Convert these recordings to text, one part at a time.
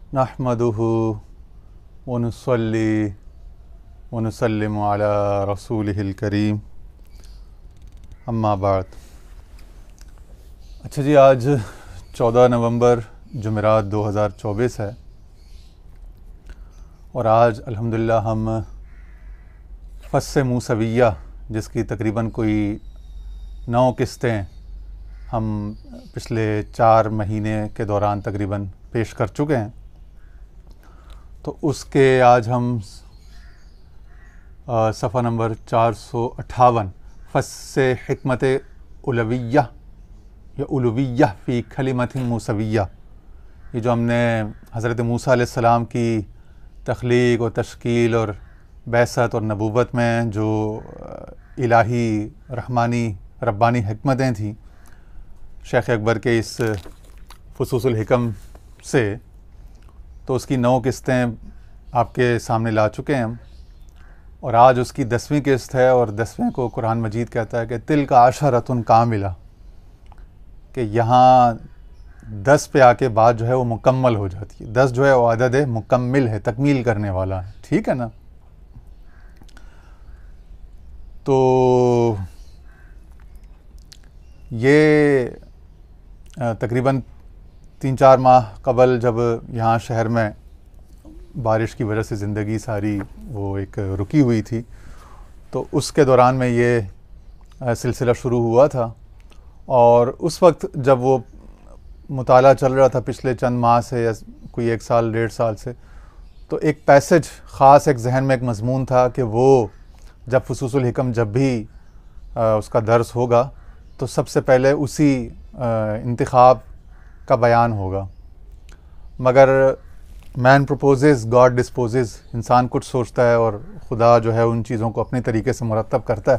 नहमदुहु व नुसल्ली व नुसल्लिमु अला रसूलिहिल करीम, अम्मा बाद। अच्छा जी, आज 14 नवंबर जुमेरात 2024 है और आज अल्हम्दुलिल्लाह हम फ़स्स मूसविया, जिसकी तकरीबन कोई 9 किस्तें हम पिछले 4 महीने के दौरान तकरीबन पेश कर चुके हैं। तो उसके आज हम सफ़ा नंबर 458 फ़स्स हिकमत उलविया या उलविया फ़ी कलिमतिन मूसविया, ये जो हमने हज़रत मूसा अलैहिस्सलाम की तख्लीक़ और तश्कील और बैसत और नबूवत में जो इलाही रहमानी रब्बानी हिकमतें थीं शेख अकबर के इस फ़ुसूसुल हिकम से, तो उसकी 9 किस्तें आपके सामने ला चुके हैं हम। और आज उसकी 10वीं किस्त है और 10वें को कुरान मजीद कहता है कि तिल का अशरतुन कामिला, कि यहाँ 10 पे आके बात जो है वो मुकम्मल हो जाती है। 10 जो है वो अदद है, मुकम्मिल है, तकमील करने वाला है, ठीक है ना। तो ये तकरीबन 3-4 माह कबल जब यहाँ शहर में बारिश की वजह से ज़िंदगी सारी वो एक रुकी हुई थी, तो उसके दौरान में ये सिलसिला शुरू हुआ था। और उस वक्त जब वो मुताला चल रहा था पिछले चंद माह से या कोई 1 साल 1.5 साल से, तो एक पैसेज ख़ास एक जहन में एक मज़मून था कि वो जब फ़ुसूसुल हिकम जब भी उसका दर्स होगा तो सबसे पहले उसी इंतखाब का बयान होगा। मगर मैन प्रपोजेस गॉड डिस्पोजेस, इंसान कुछ सोचता है और खुदा जो है उन चीज़ों को अपने तरीके से मुरतब करता है।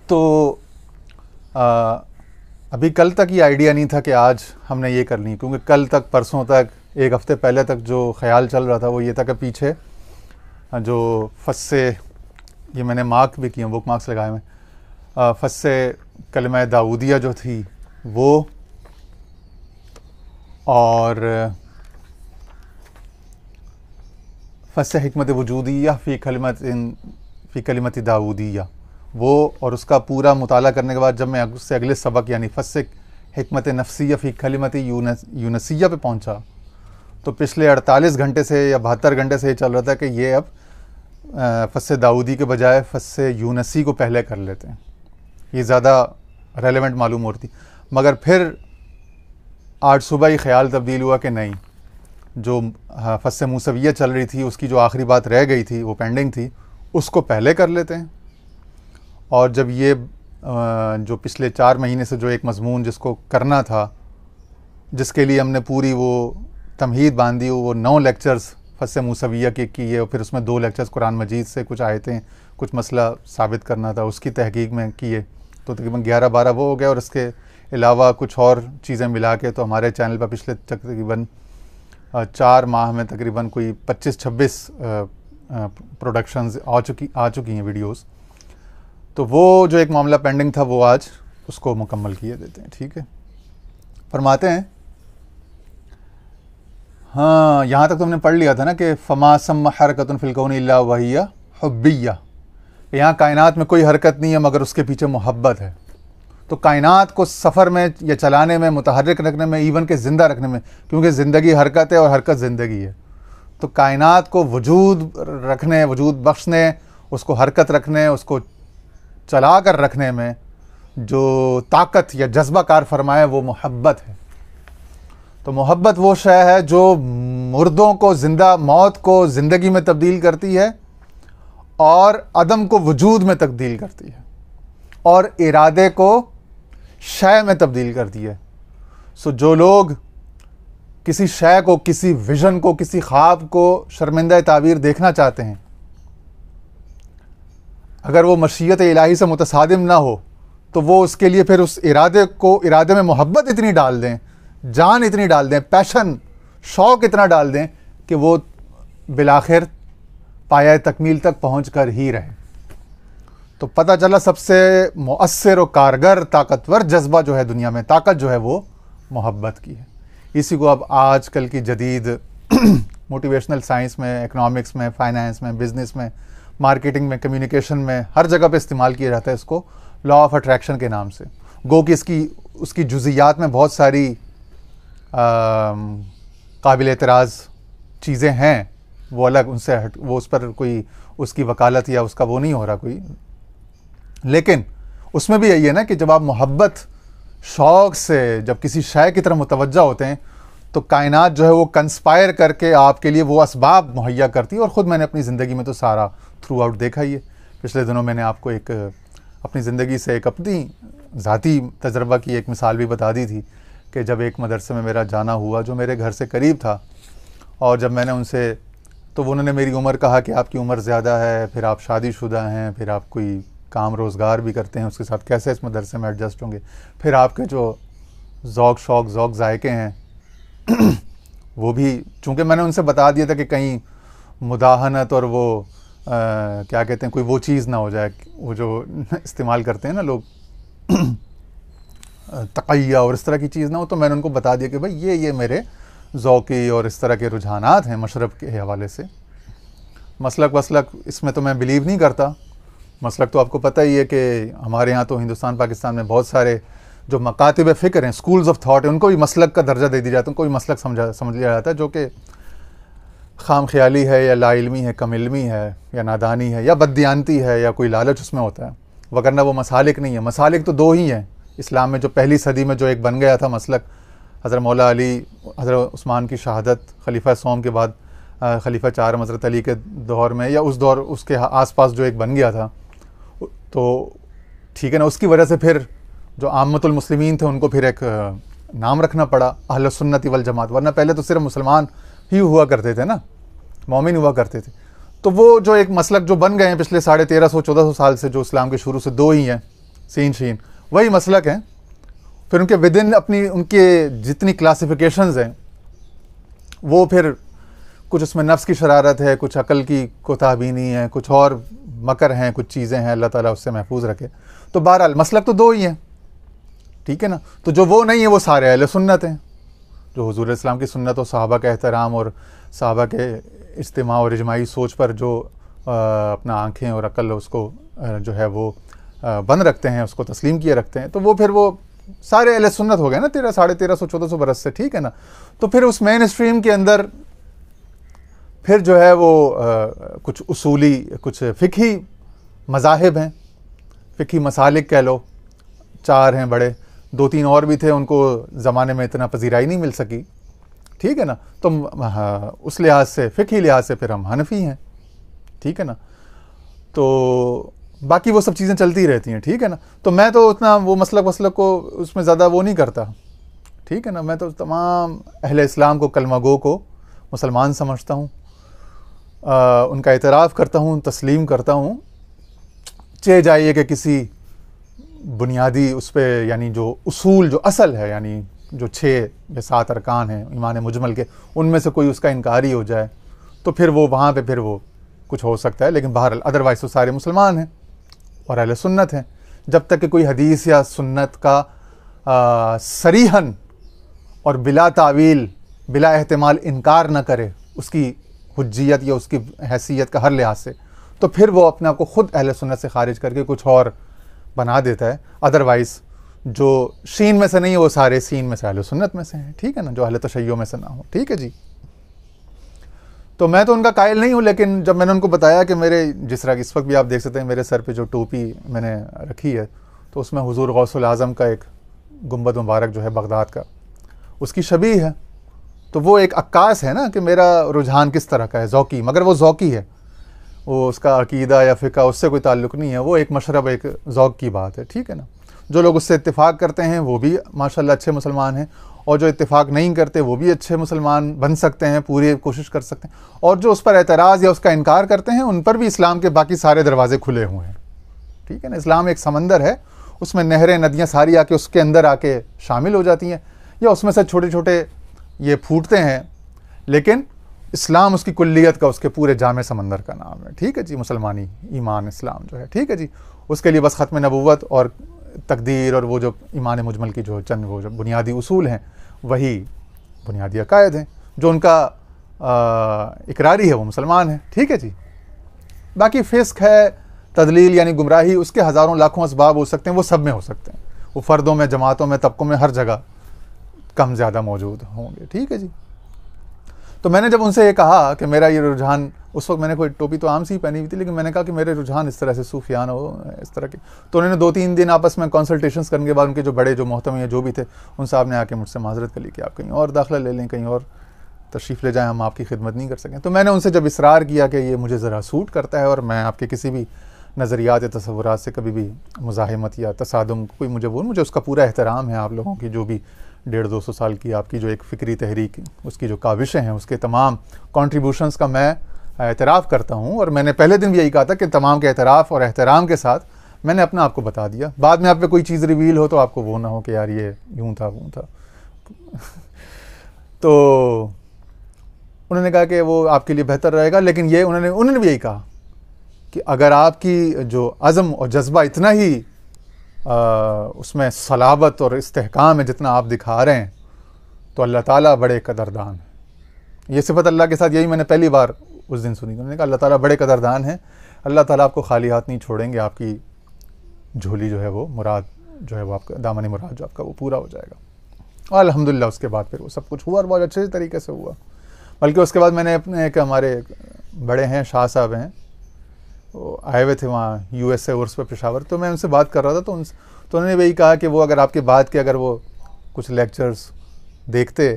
तो अभी कल तक ये आइडिया नहीं था कि आज हमने ये करनी, क्योंकि कल तक परसों तक 1 हफ़्ते पहले तक जो ख़्याल चल रहा था वो ये था कि पीछे जो फ़स्से, ये मैंने मार्क भी किए, बुक मार्क्स लगाए हुए, फ़स्से कलिमा दाऊदिया जो थी वो, और फ़स्स हिकमत वजूदिया फ़ी कलिमत दाऊदिया वो, और उसका पूरा मुताला करने के बाद जब मैं उससे अगले सबक यानी फ़स्स हिकमत नफ्सिया फ़ी कलिमत यूनसिया पे पहुंचा, तो पिछले 48 घंटे से या 72 घंटे से ये चल रहा था कि ये अब फ़स्स दाऊदी के बजाय फ़स्स यूनसी को पहले कर लेते हैं, ये ज़्यादा रेलेवेंट मालूम होती। मगर फिर आज सुबह ही ख्याल तब्दील हुआ कि नहीं, जो फ़स्स मूसविया चल रही थी उसकी जो आखिरी बात रह गई थी वो पेंडिंग थी, उसको पहले कर लेते हैं। और जब ये जो पिछले 4 महीने से जो एक मज़मून जिसको करना था, जिसके लिए हमने पूरी वो तमहीद बांधी, वो 9 लेक्चर्स फ़स्स मूसविया के किए और फिर उसमें 2 लेक्चर्स कुरान मजीद से कुछ आयतें कुछ मसला साबित करना था उसकी तहकीक में किए, तो तकरीबन 11-12 वो हो गया। और इसके अलावा कुछ और चीज़ें मिला के तो हमारे चैनल पर पिछले तकरीबन 4 माह में तकरीबन कोई 25-26 प्रोडक्शंस आ चुकी हैं वीडियोस। तो वो जो एक मामला पेंडिंग था वो आज उसको मुकम्मल किए देते हैं, ठीक है। फरमाते हैं, हाँ यहाँ तक तो हमने पढ़ लिया था ना कि फ़मा सम्मा हरकतुन फ़िल कौनि इल्ला वहिया हुब्बिया, यहाँ कायनात में कोई हरकत नहीं है मगर उसके पीछे मोहब्बत है। तो कायनात को सफ़र में या चलाने में, मुतहर्रिक रखने में, इवन के ज़िंदा रखने में, क्योंकि ज़िंदगी हरकत है और हरकत ज़िंदगी है, तो कायनात को वजूद रखने, वजूद बख्शने, उसको हरकत रखने, उसको चला कर रखने में जो ताकत या जज्बा कार फरमाए वो मोहब्बत है। तो मोहब्बत वो शय है जो मुर्दों को ज़िंदा, मौत को ज़िंदगी में तब्दील करती है और अदम को वजूद में तब्दील करती है और इरादे को शय में तब्दील करती है। सो जो लोग किसी शय को, किसी विजन को, किसी ख्वाब को शर्मिंदा ताबीर देखना चाहते हैं, अगर वो मशीयत इलाही से मुतसादिम ना हो तो वो उसके लिए फिर उस इरादे में मोहब्बत इतनी डाल दें, जान इतनी डाल दें, पैशन, शौक़ इतना डाल दें कि वो बिलाखिर पाया तकमील तक पहुँच कर ही रहे। तो पता चला सबसे मुअस्सिर और कारगर ताकतवर जज्बा जो है दुनिया में, ताकत जो है वो मोहब्बत की है। इसी को अब आजकल की जदीद मोटिवेशनल साइंस में, इकोनॉमिक्स में, फाइनेंस में, बिजनेस में, मार्केटिंग में, कम्युनिकेशन में, हर जगह पे इस्तेमाल किया जाता है इसको लॉ ऑफ अट्रैक्शन के नाम से। गो कि इसकी उसकी जुज़ियात में बहुत सारी काबिल एतराज़ चीज़ें हैं, वो अलग उनसे वो उस पर कोई उसकी वकालत या उसका वो नहीं हो रहा कोई, लेकिन उसमें भी यही है ना कि जब आप मोहब्बत शौक़ से जब किसी शय की तरफ मुतवज्जा होते हैं तो कायनात जो है वो कंस्पायर करके आपके लिए वो असबाब मुहैया करती है। और ख़ुद मैंने अपनी ज़िंदगी में तो सारा थ्रू आउट देखा ही है। पिछले दिनों मैंने आपको एक अपनी ज़िंदगी से एक अपनी ज़ाती तजर्बा की एक मिसाल भी बता दी थी कि जब एक मदरसे में मेरा जाना हुआ जो मेरे घर से करीब था, और जब मैंने उनसे तो उन्होंने मेरी उम्र कहा कि आपकी उम्र ज़्यादा है, फिर आप शादीशुदा हैं, फिर आप कोई काम रोज़गार भी करते हैं, उसके साथ कैसे इस मदरसे में एडजस्ट होंगे, फिर आपके जो ज़ौक़ ज़ायक़े हैं वो भी, चूँकि मैंने उनसे बता दिया था कि कहीं मुदाहनत और वो क्या कहते हैं कोई वो चीज़ ना हो जाए, वो जो इस्तेमाल करते हैं ना लोग तक़य्या और इस तरह की चीज़ ना हो, तो मैंने उनको बता दिया कि भाई ये मेरे ज़ौक़ी और इस तरह के रुझानात हैं मशरब के हवाले से। मसलक वसलक इसमें तो मैं बिलीव नहीं करता। मसलक तो आपको पता ही है कि हमारे यहाँ तो हिंदुस्तान पाकिस्तान में बहुत सारे जो मकातिब फ़िक्र हैं, स्कूल्स ऑफ थॉट हैं, उनको भी मसलक का दर्जा दे दिया जाता है, उनको भी मसलक समझ लिया जाता है, जो कि खाम ख्याली है या लाइल्मी है, कम इल्मी है या नादानी है या बददियानती है या कोई लालच उसमें होता है, वगरना वो मसालिक नहीं है। मसालिक तो दो ही हैं इस्लाम में। जो पहली सदी में जो एक बन गया था मसलक हज़रत मौला अली, हज़रत उस्मान की शहादत, खलीफा सोम के बाद खलीफा 4 हज़रत अली के दौर में या उस दौर उसके आसपास जो एक बन गया था, तो ठीक है ना, उसकी वजह से फिर जो आम्मतुल मुस्लिमीन थे उनको फिर एक नाम रखना पड़ा अहले सुन्नत वल जमात, वरना पहले तो सिर्फ मुसलमान ही हुआ करते थे ना, मोमिन हुआ करते थे। तो वो जो एक मसलक जो बन गए हैं पिछले 1350-1400 साल से, जो इस्लाम के शुरू से दो ही हैं, सीन शीन, वही मसलक हैं। फिर उनके विदिन अपनी उनके जितनी क्लासिफिकेशंस हैं वो फिर कुछ उसमें नफ्स की शरारत है, कुछ अकल की कोताहबीनी है, कुछ और मकर हैं, कुछ चीज़ें हैं, अल्लाह ताला उससे महफूज रखे। तो बहरहाल मसलक तो दो ही हैं, ठीक है ना। तो जो वो नहीं है वो सारे अहले सुन्नत हैं, जो हुजूर इस्लाम की सुन्नत और सहाबा का एहतराम और सहाबा के इज्तिमा और इजमाई सोच पर जो अपना आँखें और अकल उसको जो है वो बंद रखते हैं, उसको तस्लीम किए रखते हैं, तो वो फिर वो सारे अहले सुन्नत हो गए ना 1300-1400 बरस से, ठीक है ना। तो फिर उस मेन स्ट्रीम के अंदर फिर जो है वो कुछ उसूली, कुछ फ़िक़ही मज़ाहिब हैं, फ़िक़ही मसालिक कह लो, 4 हैं बड़े, 2-3 और भी थे, उनको ज़माने में इतना पजीराई नहीं मिल सकी, ठीक है ना। तो उस लिहाज से, फ़िक़ही लिहाज से फिर हम हनफ़ी हैं, ठीक है ना। तो बाकी वो सब चीज़ें चलती रहती हैं, ठीक है ना। तो मैं तो उतना वो मसलक वसलक को उसमें ज़्यादा वो नहीं करता, ठीक है ना। मैं तो तमाम अहले इस्लाम को, कलमा गो को मुसलमान समझता हूँ, उनका इतराफ़ करता हूँ, तस्लीम करता हूँ, चे जाइए कि किसी बुनियादी उस पर, यानी जो उसूल, जो असल है, यानी जो 6 या 7 अरकान हैं ईमान मुजमल के, उनमें से कोई उसका इनकारी हो जाए तो फिर वो वहाँ पे फिर वो कुछ हो सकता है, लेकिन बहरहाल अदरवाइज़ तो सारे मुसलमान हैं और अहले सुन्नत हैं। जब तक कि कोई हदीस या सुन्नत का सरीहन और बिला तावील, बिला एहतमाल इनकार न करे उसकी हुज्जियत या उसकी हैसियत का हर लिहाज से, तो फिर वो अपने आप को ख़ुद अहले सुन्नत से खारिज करके कुछ और बना देता है। अदरवाइज़ जो शीन में से नहीं है वो सारे सीन में से अहले सुन्नत में से हैं, ठीक है ना, जो अहले तशय्यो में से ना हो, ठीक है जी। तो मैं तो उनका कायल नहीं हूँ, लेकिन जब मैंने उनको बताया कि मेरे, जिस तरह इस वक्त भी आप देख सकते हैं मेरे सर पे जो टोपी मैंने रखी है, तो उसमें हुजूर गौसुल आज़म का एक गुंबद मुबारक जो है बगदाद का, उसकी शबीह है। तो वो एक अक्कास है ना कि मेरा रुझान किस तरह का है, ज़ौक़ी, मगर वो ज़ौक़ी है, वो उसका अकीदा या फ़िक़ा उससे कोई ताल्लुक़ नहीं है, वो एक मशरब, एक ज़ौक़ की बात है, ठीक है ना। जो लोग उससे इत्तेफ़ाक़ करते हैं वो भी माशाअल्लाह अच्छे मुसलमान हैं, और जो इत्तेफ़ाक़ नहीं करते वो भी अच्छे मुसलमान बन सकते हैं, पूरी कोशिश कर सकते हैं। और जो उस पर एतराज़ या उसका इनकार करते हैं उन पर भी इस्लाम के बाकी सारे दरवाज़े खुले हुए हैं, ठीक है ना। इस्लाम एक समंदर है, उसमें नहरें, नदियाँ सारी आके उसके अंदर आके शामिल हो जाती हैं, या उसमें से छोटे छोटे ये फूटते हैं, लेकिन इस्लाम उसकी कुल्लियत का, उसके पूरे जामे समंदर का नाम है, ठीक है जी। मुसलमानी ईमान इस्लाम जो है, ठीक है जी, उसके लिए बस ख़त्म नबूवत और तकदीर और वो जो ईमान मुजमल की जो चंद वो जो बुनियादी उसूल हैं, वही बुनियादी अकायद हैं, जो उनका इकरारी है, वो मुसलमान है, ठीक है जी। बाकी फिस्क है, तदलील यानी गुमराही, उसके हज़ारों लाखों असबाब हो सकते हैं, वो सब में हो सकते हैं, वो फ़र्दों में, जमातों में, तबकों में, हर जगह कम ज़्यादा मौजूद होंगे, ठीक है जी। तो मैंने जब उनसे ये कहा कि मेरा ये रुझान, उस वक्त मैंने कोई टोपी तो आम सी पहनी हुई थी, लेकिन मैंने कहा कि मेरे रुझान इस तरह से सूफियान हो, इस तरह के, तो उन्होंने 2-3 दिन आपस में कंसल्टेशंस करने के बाद उनके जो बड़े जो मोहतमी हैं जो भी थे, उन साहब ने आके मुझसे माजरत कर ली कि आप कहीं और दाखिला ले लें, कहीं और तशरीफ़ ले जाएं, हम आपकी खिदमत नहीं कर सकें। तो मैंने उनसे जब इसरार किया कि ये मुझे ज़रा सूट करता है और मैं आपके किसी भी नज़रियात या तसव्वुरात से कभी भी मुज़ाहिमत या तसादुम कोई मुझे उसका पूरा एहतराम है, आप लोगों की जो भी 150-200 साल की आपकी जो एक फ़िक्री तहरीक, उसकी जो काविशें हैं, उसके तमाम कॉन्ट्रीब्यूशंस का मैं एतराफ़ करता हूँ। और मैंने पहले दिन भी यही कहा था कि तमाम के एतराफ़ और एहतराम के साथ मैंने अपना आपको बता दिया, बाद में आप पे कोई चीज़ रिवील हो तो आपको वो ना हो कि यार ये यूँ था वो था। तो उन्होंने कहा कि वो आपके लिए बेहतर रहेगा, लेकिन ये उन्होंने भी यही कहा कि अगर आपकी जो अज़म और जज्बा इतना ही उसमें सलाबत और इस्तेहकाम है जितना आप दिखा रहे हैं, तो अल्लाह ताला बड़े कदरदान है। ये सिफ़त अल्लाह के साथ यही मैंने पहली बार उस दिन सुनी। उन्होंने कहा अल्लाह ताला बड़े कदरदान है, अल्लाह ताला आपको खाली हाथ नहीं छोड़ेंगे, आपकी झोली जो है वो मुराद जो है वो आपका दामनी मुराद जो आपका वो पूरा हो जाएगा। और अल्हम्दुलिल्लाह उसके बाद फिर वो सब कुछ हुआ और बहुत अच्छे तरीके से हुआ। बल्कि उसके बाद मैंने अपने एक हमारे बड़े हैं शाह साहब हैं, वो आए हुए थे वहाँ US से उर्स पे पेशावर, तो मैं उनसे बात कर रहा था, तो उन्होंने वही कहा कि वो अगर आपके बात के अगर वो कुछ लेक्चर्स देखते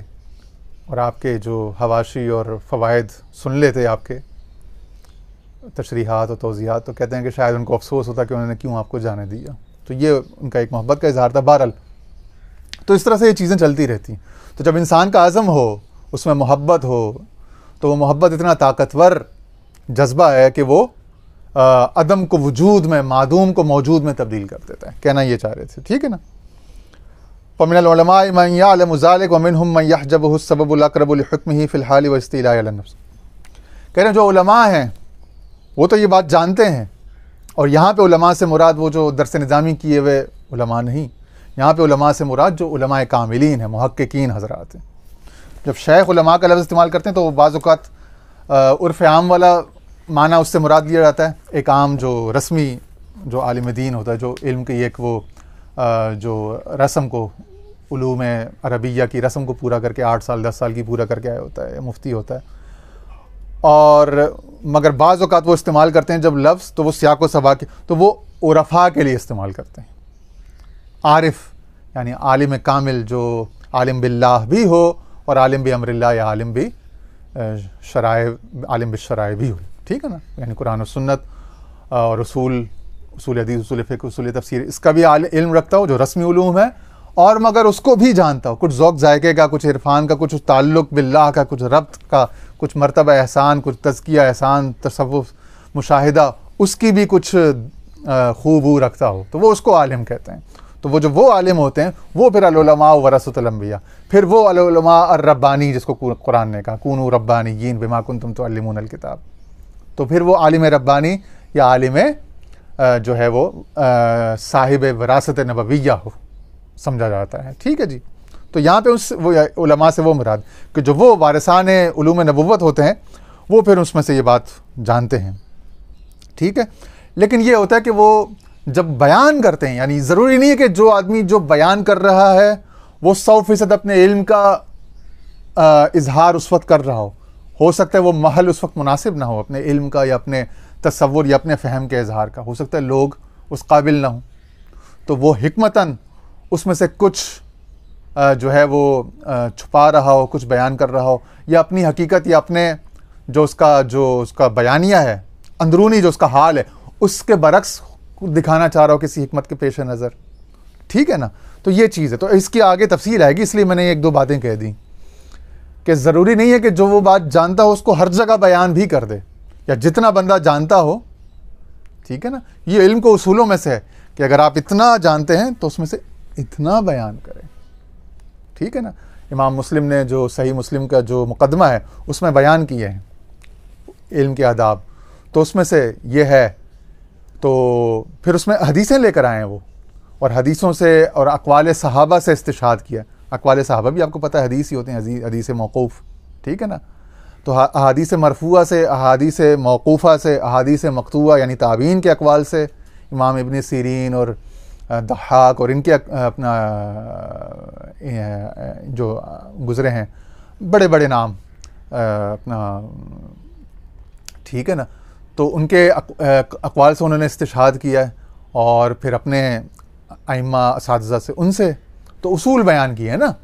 और आपके जो हवाशी और फ़वाइद सुन लेते, आपके तशरीहात और तौज़ीहात, तो कहते हैं कि शायद उनको अफसोस होता कि उन्होंने क्यों आपको जाने दिया। तो ये उनका एक मोहब्बत का इजहार था। बहरहाल तो इस तरह से ये चीज़ें चलती रहती। तो जब इंसान का आज़म हो, उसमें मोहब्बत हो, तो वो मोहब्बत इतना ताकतवर जज्बा है कि वो अदम को वजूद में, मादूम को मौजूद में तब्दील कर देता है। कहना ये चाह रहे थे, ठीक है ना। फ़मिनल उलमाए मन यअलमु ज़ालिक व मिनहुम मन यहजबुहु अस्सबबुल अक़रबु लिहुक्मिही फ़िल हाल व इस्तिलाइ अला नफ्स। कह रहे हैं जो उलमा हैं वो तो ये बात जानते हैं, और यहाँ पे उलमा से मुराद वो जो दरस निज़ामी किए हुए उलमा नहीं, यहाँ पे उलमा से मुराद जो उलमाए कामिलीन हैं, मुहक्किकीन हज़रात हैं। जब शेख उलमा का लफ्ज़ इस्तेमाल करते हैं तो बाज़ औक़ात उर्फ़ आम वाला माना उससे मुराद लिया जाता है, एक आम जो रस्मी जो आलिम दीन होता है, जो इल्म की एक वो जो रस्म को, उलूम अरबिया की रस्म को पूरा करके 8 साल 10 साल की पूरा करके आया होता है, मुफ्ती होता है। और मगर बाज़ औक़ात वो इस्तेमाल करते हैं जब लफ्ज़, तो वो सियाक़ व सबा के, तो वो उरफ़ा के लिए इस्तेमाल करते हैं। आरिफ यानी आलिम कामिल, जो आलिम बिल्लाह भी हो और आलिम बि अम्रिल्लाह या आलिम बि शराय भी हो, ठीक है ना। यानी कुरान और सुन्नत और उसूल हदीस, उसूल फ़िक़्ह, उसूल तफ़सीर, इसका भी इल्म रखता हो जो रस्मी उलूम है, और मगर उसको भी जानता हो, कुछ ज़ौक़ ज़ायक़े का, कुछ इरफ़ान का, कुछ ताल्लुक़ बिल्लाह का, कुछ रब्त का, कुछ मर्तबा एहसान, कुछ तज़किया एहसान, तसव्वुफ़, मुशाहिदा, उसकी भी कुछ खूबू रखता हो, तो वो उसको आलिम कहते हैं। तो वो आलिम होते हैं वो फिर अल-उलमा वरसतुल अंबिया, फिर वो अल-उलमा ar-रब्बानी, जिसको कुरान ने कहा कूनू रब्बानिय्यीन बिमा कुंतुम तुअल्लिमूनल किताब, तो फिर वो आलिम रब्बानी या आलिम जो है वो साहिब वरासत नबविय्या हो समझा जाता है, ठीक है जी। तो यहाँ पे वो उलमा से वो मुराद कि जो वो वारिसान उलूम नबुव्वत होते हैं, वो फिर उसमें से ये बात जानते हैं, ठीक है। लेकिन ये होता है कि वो जब बयान करते हैं, यानी ज़रूरी नहीं है कि जो आदमी जो बयान कर रहा है वो 100% अपने इल्म का इजहार उस वक्त कर रहा हो सकता है वो महल उस वक्त मुनासिब ना हो अपने इल्म का या अपने तसव्वुर या अपने फ़हम के इजहार का, हो सकता है लोग उस काबिल ना हो, तो वो हिकमतन उसमें से कुछ जो है वो छुपा रहा हो, कुछ बयान कर रहा हो, या अपनी हकीकत या अपने जो उसका बयानिया है, अंदरूनी जो उसका हाल है, उसके बरक्स दिखाना चाह रहा हो किसी हिकमत के पेश नज़र, ठीक है ना। तो ये चीज़ है। तो इसकी आगे तफसील आएगी, इसलिए मैंने एक दो बातें कह दी कि ज़रूरी नहीं है कि जो वो बात जानता हो उसको हर जगह बयान भी कर दे, या जितना बंदा जानता हो, ठीक है ना। ये इल्म को उसूलों में से है कि अगर आप इतना जानते हैं तो उसमें से इतना बयान करें, ठीक है ना। इमाम मुस्लिम ने जो सही मुस्लिम का जो मुकदमा है उसमें बयान किए हैं इल्म के आदाब, तो उसमें से ये है। तो फिर उसमें हदीसें लेकर आए हैं वो, और हदीसों से और अक़वाल सहाबा से इस्तिशाद किया। अक़वाल सहाबा भी आपको पता है हदीस ही होते हैं, हदीस मौक़ूफ़, ठीक है ना। तो अहादीस मरफूआ से, अहादीस मौकूफ़ा से, अहादीस मकतूआ यानी ताबीन के अक़वाल से, इमाम इब्न सीरीन और दहाक और इनके अपना जो गुज़रे हैं बड़े बड़े नाम अपना, ठीक है ना, तो उनके अक़वाल से उन्होंने इस्तिशहाद किया है और फिर अपने अइम्मा असातिज़ा से उनसे तो उसूल बयान किए हैं ना।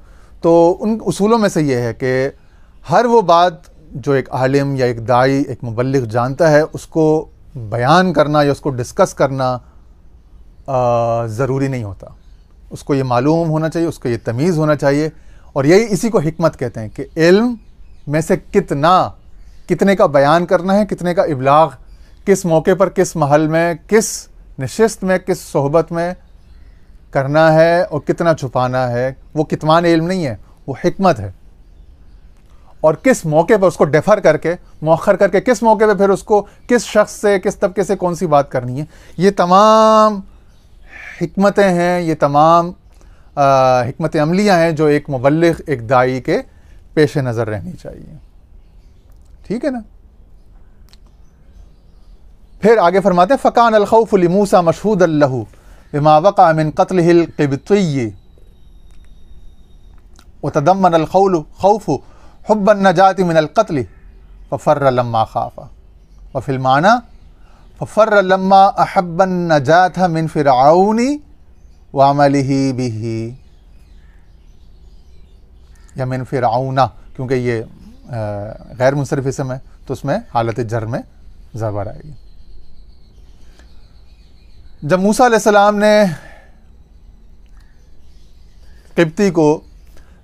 तो उन उसूलों में से ये है कि हर वो बात जो एक आलिम या एक दाई, एक मुबल्लिग जानता है, उसको बयान करना या उसको डिस्कस करना ज़रूरी नहीं होता। उसको ये मालूम होना चाहिए, उसको ये तमीज़ होना चाहिए, और यही इसी को हिकमत कहते हैं कि इल्म में से कितने का बयान करना है, कितने का इबलाग, किस मौके पर, किस महल में, किस नशिस्त में, किस सोहबत में करना है और कितना छुपाना है। वो कितमान इल्म नहीं है, वो हिकमत है। और किस मौके पर उसको डेफर करके, मौखर करके, किस मौके पर फिर उसको किस शख्स से, किस तबके से कौन सी बात करनी है, ये तमाम हिकमतें हैं, ये तमाम हिकमत अमलियाँ हैं जो एक मुबल्लिग, एक दाई के पेश नज़र रहनी चाहिए। ठीक है ना। फिर आगे फरमाते हैं फ़कान अल-खौफ़ु लिमूसा मशहूदन लहू बिमा वक़अ मिन क़त्लिहिल क़िब्तिय्यि व तदम्मन अल-खौफ़ु हुब्बन नजाति मिनल क़त्ल फ़फ़र्र लम्मा ख़ाफ़ व फ़िल माना फ़फ़र्र लम्मा अहब्बन नजात मिन फ़िरऔनी व अमलिही बिही, या मिन फ़िरऔना, क्योंकि ये गैर मुंसरिफ इसम है तो उसमें हालत जर में ज़बर आएगी। जब मूसा अलैहिस्सलाम ने क़िब्ती को,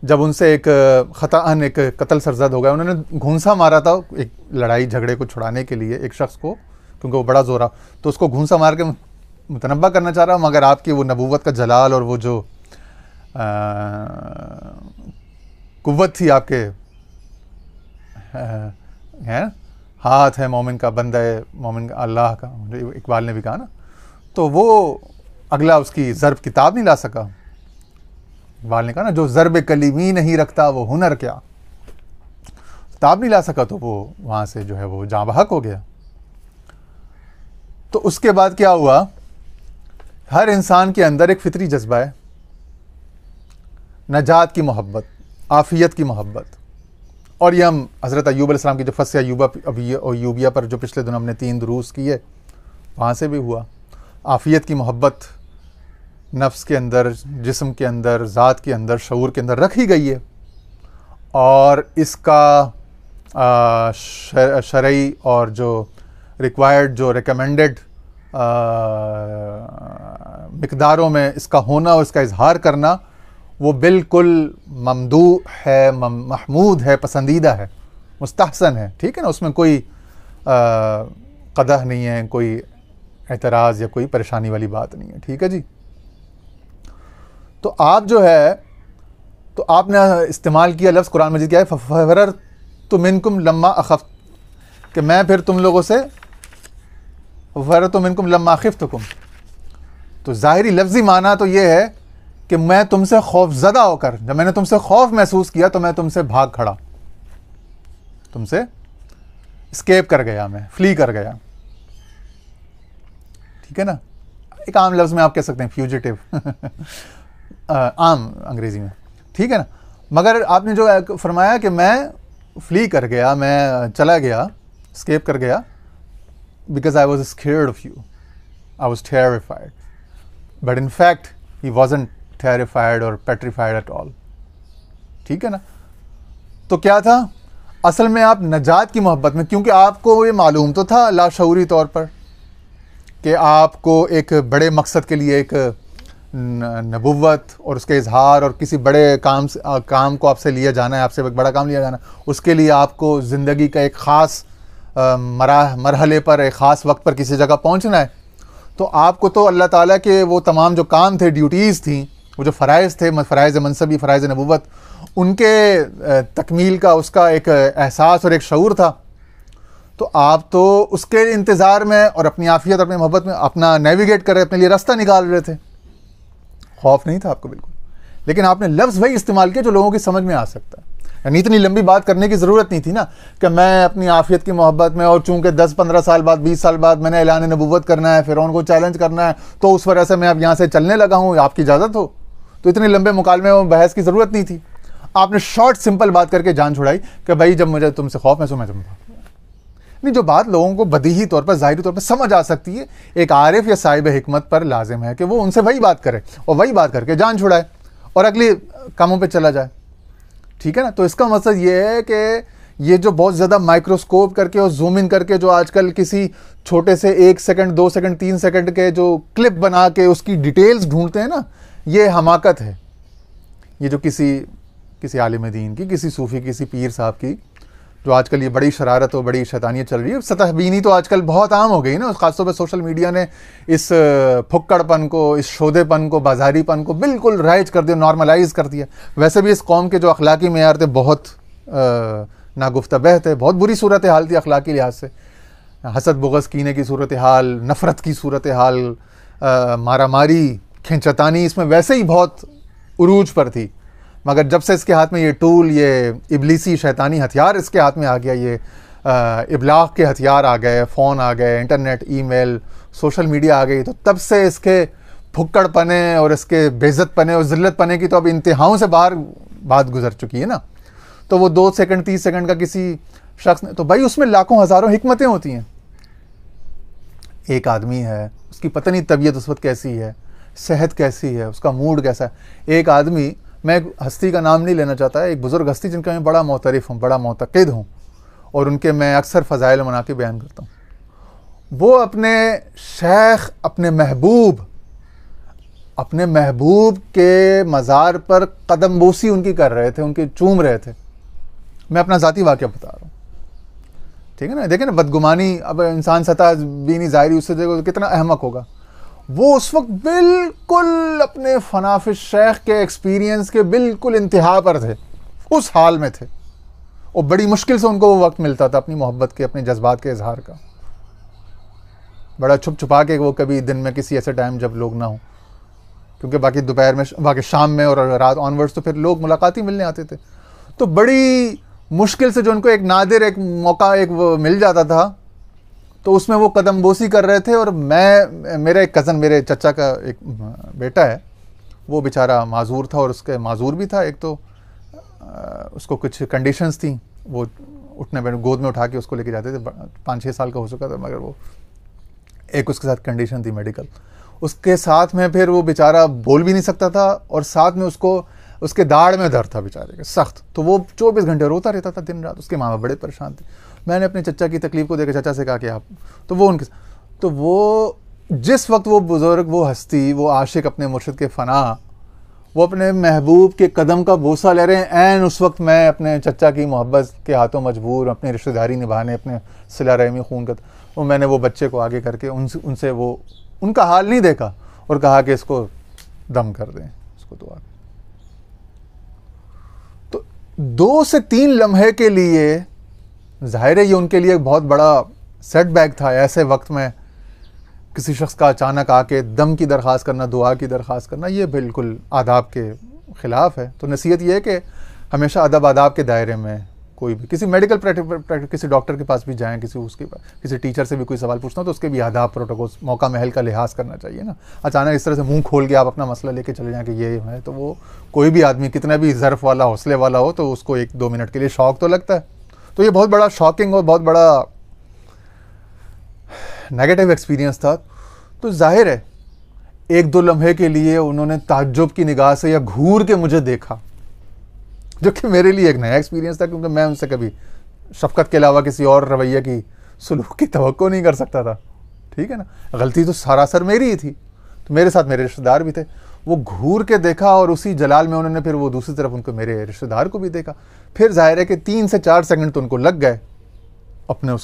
जब उनसे एक ख़ताअन एक कत्ल सरज़द हो गया, उन्होंने घूंसा मारा था एक लड़ाई झगड़े को छुड़ाने के लिए एक शख्स को, क्योंकि वो बड़ा ज़ोरा, तो उसको घूंसा मार के मुतनब्बा करना चाह रहा, मगर आपकी वो नबूवत का जलाल और वो जो कुव्वत थी आपके हैं, हाथ है मोमिन का, बंदा है मोमिन का, अल्लाह का, इकबाल ने भी कहा ना, तो वो अगला उसकी ज़र्ब किताब नहीं ला सका। इकबाल ने कहा ना, जो ज़र्ब कलीमी नहीं रखता वो हुनर क्या, किताब नहीं ला सका, तो वो वहाँ से जो है वो जाँ बहक हो गया। तो उसके बाद क्या हुआ, हर इंसान के अंदर एक फितरी जज्बा है, नजात की मोहब्बत, आफ़ियत की मोहब्बत, और ये हम हज़रत अय्यूब अलैहिस्सलाम की जो फस्स अय्यूबिया पर जो पिछले दिनों हमने 3 दुरूस किए, वहाँ से भी हुआ। आफ़ियत की मोहब्बत नफ्स के अंदर, जिस्म के अंदर, ज़ात के अंदर, शऊर के अंदर रखी गई है, और इसका शरई और जो रिक्वायर्ड, जो रिकमेंडेड मिक़दारों में इसका होना और इसका इजहार करना, वो बिल्कुल ममदू है, महमूद है, पसंदीदा है, मुस्तहसन है। ठीक है ना, उसमें कोई क़दह नहीं है, कोई एतराज़ या कोई परेशानी वाली बात नहीं है। ठीक है जी। तो आप जो है, तो आपने इस्तेमाल किया लफ्ज़ कुरान मजीद क्या है, फ़फ़ररतु मिनकुम लम्मा अख़फ़्त, कि मैं फिर तुम लोगों से, फ़फ़ररतु मिनकुम लम्मा ख़िफ़्तुकुम, तो ज़ाहिरी लफ्ज़ी माना तो ये है कि मैं तुमसे खौफज़दा होकर, जब मैंने तुमसे खौफ महसूस किया तो मैं तुमसे भाग खड़ा, तुमसे स्केप कर गया, मैं फ्ली कर गया। ठीक है ना, एक आम लफ्ज़ में आप कह सकते हैं फ्यूजिटिव आम अंग्रेज़ी में। ठीक है ना, मगर आपने जो फरमाया कि मैं फ्ली कर गया, मैं चला गया, स्केप कर गया, because I was scared of you, I was terrified, but in fact he wasn't terrified और पेट्रीफाइड एट ऑल। ठीक है ना, तो क्या था असल में, आप नजात की मोहब्बत में, क्योंकि आपको ये मालूम तो था लाशऊरी तौर पर कि आपको एक बड़े मकसद के लिए, एक नबुव्वत और उसके इजहार और किसी बड़े काम को आपसे लिया जाना है, आपसे एक बड़ा काम लिया जाना है, उसके लिए आपको ज़िंदगी का एक ख़ास मरहले पर, एक ख़ास वक्त पर किसी जगह पहुंचना है। तो आपको तो अल्लाह ताला के वो तमाम जो काम थे, ड्यूटीज़ थी, वो जो फ़राइज़ थे, फ़राइज़ मनसबी, फ़राइज़ नबुव्वत, उनके तकमील का उसका एक एहसास और एक शऊर था। तो आप तो उसके इंतज़ार में और अपनी आफ़ियत, अपनी मोहब्बत में अपना नेविगेट कर रहे, अपने लिए रास्ता निकाल रहे थे। खौफ नहीं था आपको बिल्कुल, लेकिन आपने लफ्ज़ वही इस्तेमाल किया जो लोगों की समझ में आ सकता है। यानी इतनी लंबी बात करने की ज़रूरत नहीं थी ना कि मैं अपनी आफियत की मोहब्बत में, और चूंकि 10-15 साल बाद 20 साल बाद मैंने ऐलान नबूवत करना है, फ़िरौन को चैलेंज करना है, तो उस वजह से मैं अब यहाँ से चलने लगा हूँ, आपकी इजाज़त हो। तो इतने लंबे मुकालमे और बहस की ज़रूरत नहीं थी। आपने शॉर्ट सिंपल बात करके जान छुड़ाई कि भाई जब मुझे तुमसे खौफ है तो मैं नहीं। जो बात लोगों को बदीही तौर पर, ज़ाहिरी तौर पर समझ आ सकती है, एक आरिफ या साहिब हिकमत पर लाजिम है कि वो उनसे वही बात करे और वही बात करके जान छुड़ाए और अगले कामों पे चला जाए। ठीक है ना। तो इसका मकसद ये है कि ये जो बहुत ज़्यादा माइक्रोस्कोप करके और जूम इन करके जो आजकल किसी छोटे से 1 सेकंड, 2 सेकंड, 3 सेकंड के जो क्लिप बना के उसकी डिटेल्स ढूंढते हैं ना, ये हमाकत है। ये जो किसी आलिम दीन की, किसी सूफ़ी, किसी पीर साहब की जो आजकल ये बड़ी शरारत और बड़ी शैतानियत चल रही है, सतहबीनी तो आजकल बहुत आम हो गई ना। ख़ासतौर पर सोशल मीडिया ने इस फुक्कड़पन को, इस शोधेपन को, बाजारीपन को बिल्कुल राइज कर दिया, नॉर्मलाइज कर दिया। वैसे भी इस कौम के जो अखलाकी मेयार थे बहुत नागुफ्तबह थे, बहुत बुरी सूरत हाल थी अखलाकी लिहाज से। हसद, बुग़ज़, कीने की सूरत हाल, नफ़रत की सूरत हाल, मारा मारी, खिंचतानी, इसमें वैसे ही बहुत उरूज पर थी। मगर जब से इसके हाथ में ये टूल, ये इबलीसी शैतानी हथियार इसके हाथ में आ गया, ये इबलाग के हथियार आ गए, फ़ोन आ गए, इंटरनेट, ईमेल, सोशल मीडिया आ गई, तो तब से इसके फुक्कड़ पने और इसके बेइज्जत पने और ज़िल्लत पने की तो अब इंतहाओं से बाहर बात गुजर चुकी है ना। तो वो 2 सेकंड 30 सेकंड का किसी शख्स ने, तो भाई उसमें लाखों हज़ारों हिकमतें होती हैं। एक आदमी है, उसकी पता नहीं तबीयत उस वक्त कैसी है, सेहत कैसी है, उसका मूड कैसा है। एक आदमी, मैं हस्ती का नाम नहीं लेना चाहता, एक बुज़ुर्ग हस्ती जिनका मैं बड़ा मोतरफ़ हूँ, बड़ा मोतक़िद हूँ और उनके मैं अक्सर फ़ज़ाइल मनाके बयान करता हूँ। वो अपने शेख, अपने महबूब के मज़ार पर कदम बोसी उनकी कर रहे थे, उनके चूम रहे थे। मैं अपना ज़ाती वाक़या बता रहा हूँ, ठीक है ना। देखें ना, बदगुमानी, अब इंसान सतह बीनी ज़ाहिरी उससे देखो कितना अहमक होगा। वो उस वक्त बिल्कुल अपने फनाफिश शेख के एक्सपीरियंस के बिल्कुल इंतहा पर थे, उस हाल में थे, और बड़ी मुश्किल से उनको वो वक्त मिलता था अपनी मोहब्बत के, अपने जज्बात के इजहार का। बड़ा छुप छुपा के वो, कभी दिन में किसी ऐसे टाइम जब लोग ना हो, क्योंकि बाकी दोपहर में, बाकी शाम में और रात ऑनवर्ड्स तो फिर लोग मुलाकाती मिलने आते थे। तो बड़ी मुश्किल से जो उनको एक नादिर एक मौका एक वो मिल जाता था, तो उसमें वो कदम बोसी कर रहे थे। और मेरा एक कज़न, मेरे चचा का एक बेटा है, वो बेचारा माजूर था, और उसके माजूर भी था एक, तो उसको कुछ कंडीशंस थी, वो उठने बैठने, गोद में उठा के उसको लेके जाते थे, 5-6 साल का हो चुका था, मगर वो एक उसके साथ कंडीशन थी मेडिकल। उसके साथ में फिर वो बेचारा बोल भी नहीं सकता था, और साथ में उसके दाढ़ में दर्द था बेचारे के सख्त, तो वो 24 घंटे रोता रहता था दिन रात। उसके माँ बाप बड़े परेशान थे। मैंने अपने चचा की तकलीफ़ को देखा, चचा से कहा कि आप, तो वो जिस वक्त वो बुज़ुर्ग, वो हस्ती, वो आशिक, अपने मुर्शिद के फ़ना, वो अपने महबूब के कदम का बोसा ले रहे हैं, ऐन उस वक्त मैं अपने चचा की मोहब्बत के हाथों मजबूर, अपनी रिश्तेदारी निभाने, अपने सिला रहमी खून का, वो मैंने वो बच्चे को आगे करके उनसे वो उनका हाल नहीं देखा और कहा कि इसको दम कर दें, इसको दुआ। तो 2 से 3 लम्हे के लिए ज़ाहिर है ये उनके लिए एक बहुत बड़ा सेटबैक था। ऐसे वक्त में किसी शख्स का अचानक आके दम की दरख्वास्त करना, दुआ की दरख्वास्त करना, ये बिल्कुल आदाब के ख़िलाफ़ है। तो नसीहत ये है कि हमेशा अदब आदाब के दायरे में कोई भी, किसी मेडिकल प्रैक्टिस, किसी डॉक्टर के पास भी जाएं, किसी टीचर से भी कोई सवाल पूछना हो तो उसके भी आदाब, प्रोटोकॉल, मौका महल का लिहाज करना चाहिए ना। अचानक इस तरह से मुंह खोल के आप अपना मसला लेके चले जाएं कि ये है, तो वो कोई भी आदमी कितना भी ज़र्फ़ वाला, हौसले वाला हो, तो उसको 1-2 मिनट के लिए शौक तो लगता है। तो ये बहुत बड़ा शॉकिंग और बहुत बड़ा नेगेटिव एक्सपीरियंस था। तो जाहिर है 1-2 लम्हे के लिए उन्होंने ताज्जुब की निगाह से या घूर के मुझे देखा, जो कि मेरे लिए एक नया एक्सपीरियंस था, क्योंकि मैं उनसे कभी शफ़क़त के अलावा किसी और रवैये की, सुलूक की तवक्को नहीं कर सकता था। ठीक है ना। गलती तो सरासर मेरी ही थी, तो मेरे साथ मेरे रिश्तेदार भी थे। वो घूर के देखा और उसी जलाल में उन्होंने फिर वो दूसरी तरफ उनको, मेरे रिश्तेदार को भी देखा। फिर जाहिर है कि 3 से 4 सेकंड तो उनको लग गए अपने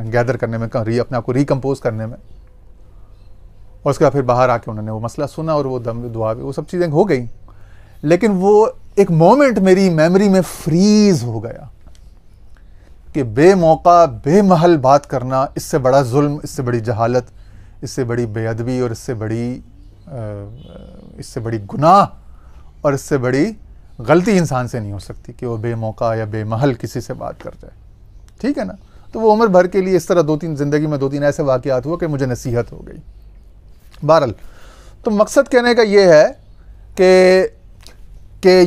गैदर करने में, अपने आप को रिकम्पोज करने में, और उसके बाद फिर बाहर आके उन्होंने वो मसला सुना और वो दम, दुआ, वो सब चीज़ें हो गई। लेकिन वो एक मोमेंट मेरी मेमोरी में फ्रीज हो गया कि बेमौका, बेमहल बात करना, इससे बड़ा जुल्म, इससे बड़ी जहालत, इससे बड़ी बेअदबी और इससे बड़ी गुनाह और इससे बड़ी गलती इंसान से नहीं हो सकती कि वो बेमौका या बेमहल किसी से बात कर जाए, ठीक है ना। तो वो उम्र भर के लिए इस तरह ज़िंदगी में 2-3 ऐसे वाक़यात हुए कि मुझे नसीहत हो गई। बहरहाल, तो मकसद कहने का ये है कि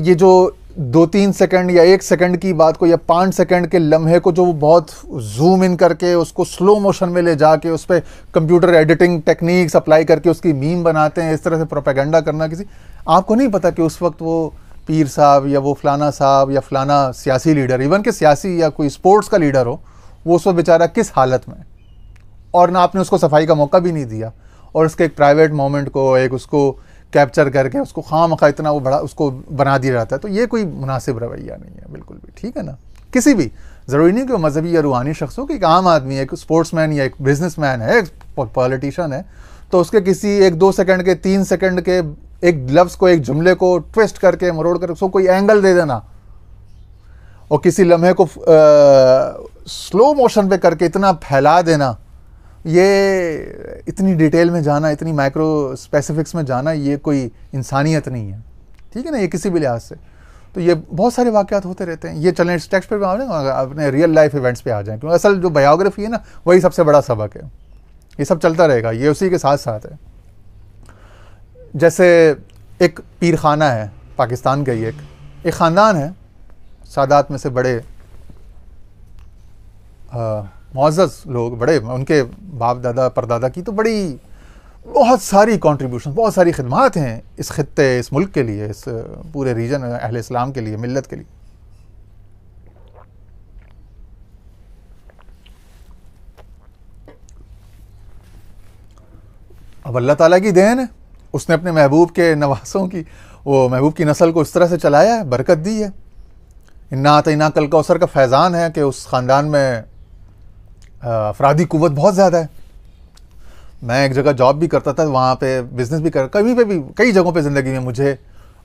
ये जो 2-3 सेकंड या 1 सेकंड की बात को या 5 सेकंड के लम्हे को जो वो बहुत जूम इन करके उसको स्लो मोशन में ले जाके उस पर कंप्यूटर एडिटिंग टेक्निक्स अप्लाई करके उसकी मीम बनाते हैं, इस तरह से प्रोपेगेंडा करना, किसी आपको नहीं पता कि उस वक्त वो पीर साहब या वो फलाना साहब या फलाना सियासी लीडर, इवन के सियासी या कोई स्पोर्ट्स का लीडर हो, वो उस वक्त बेचारा किस हालत में, और ना आपने उसको सफाई का मौका भी नहीं दिया, और उसके एक प्राइवेट मोमेंट को एक उसको कैप्चर करके उसको खामखा इतना वो बड़ा उसको बना दिया जाता है। तो ये कोई मुनासिब रवैया नहीं है बिल्कुल भी, ठीक है ना। किसी भी ज़रूरी नहीं कि वो मजहबी या रूहानी शख्स हो, कि एक आम आदमी है, एक स्पोर्ट्समैन या एक बिजनेसमैन है, एक पॉलिटिशियन है, तो उसके किसी 1-2 सेकंड के 3 सेकंड के एक लफ्ज़ को, एक जुमले को ट्विस्ट करके मरोड़ कर उसको कोई एंगल दे देना और किसी लम्हे को स्लो मोशन पे करके इतना फैला देना, ये इतनी डिटेल में जाना, इतनी माइक्रो स्पेसिफिक्स में जाना, ये कोई इंसानियत नहीं है, ठीक है ना, ये किसी भी लिहाज से। तो ये बहुत सारे वाक़यात होते रहते हैं। ये चलें इस टेक्स्ट पे आ जाए, अपने रियल लाइफ इवेंट्स पे आ जाएं, क्योंकि असल जो बायोग्राफी है ना वही सबसे बड़ा सबक है। ये सब चलता रहेगा, ये उसी के साथ साथ है। जैसे एक पीर खाना है पाकिस्तान का ही, एक ख़ानदान है, सादात में से बड़े मुअज़्ज़ज़ लोग, बड़े उनके बाप दादा परदादा की तो बड़ी बहुत सारी कंट्रीब्यूशन, बहुत सारी खिदमात हैं इस खित्ते, इस मुल्क के लिए, इस पूरे रीजन अहले इस्लाम के लिए, मिल्लत के लिए। अब अल्लाह ताला की देन है, उसने अपने महबूब के नवासों की, वो महबूब की नस्ल को इस तरह से चलाया है, बरकत दी है। इन्ना अतैना कल कौसर का फैज़ान है कि उस ख़ानदान में अफरादी कुव्वत बहुत ज़्यादा है। मैं एक जगह जॉब भी करता था, वहाँ पे बिज़नेस भी कर, कहीं पे भी कई जगहों पे ज़िंदगी में मुझे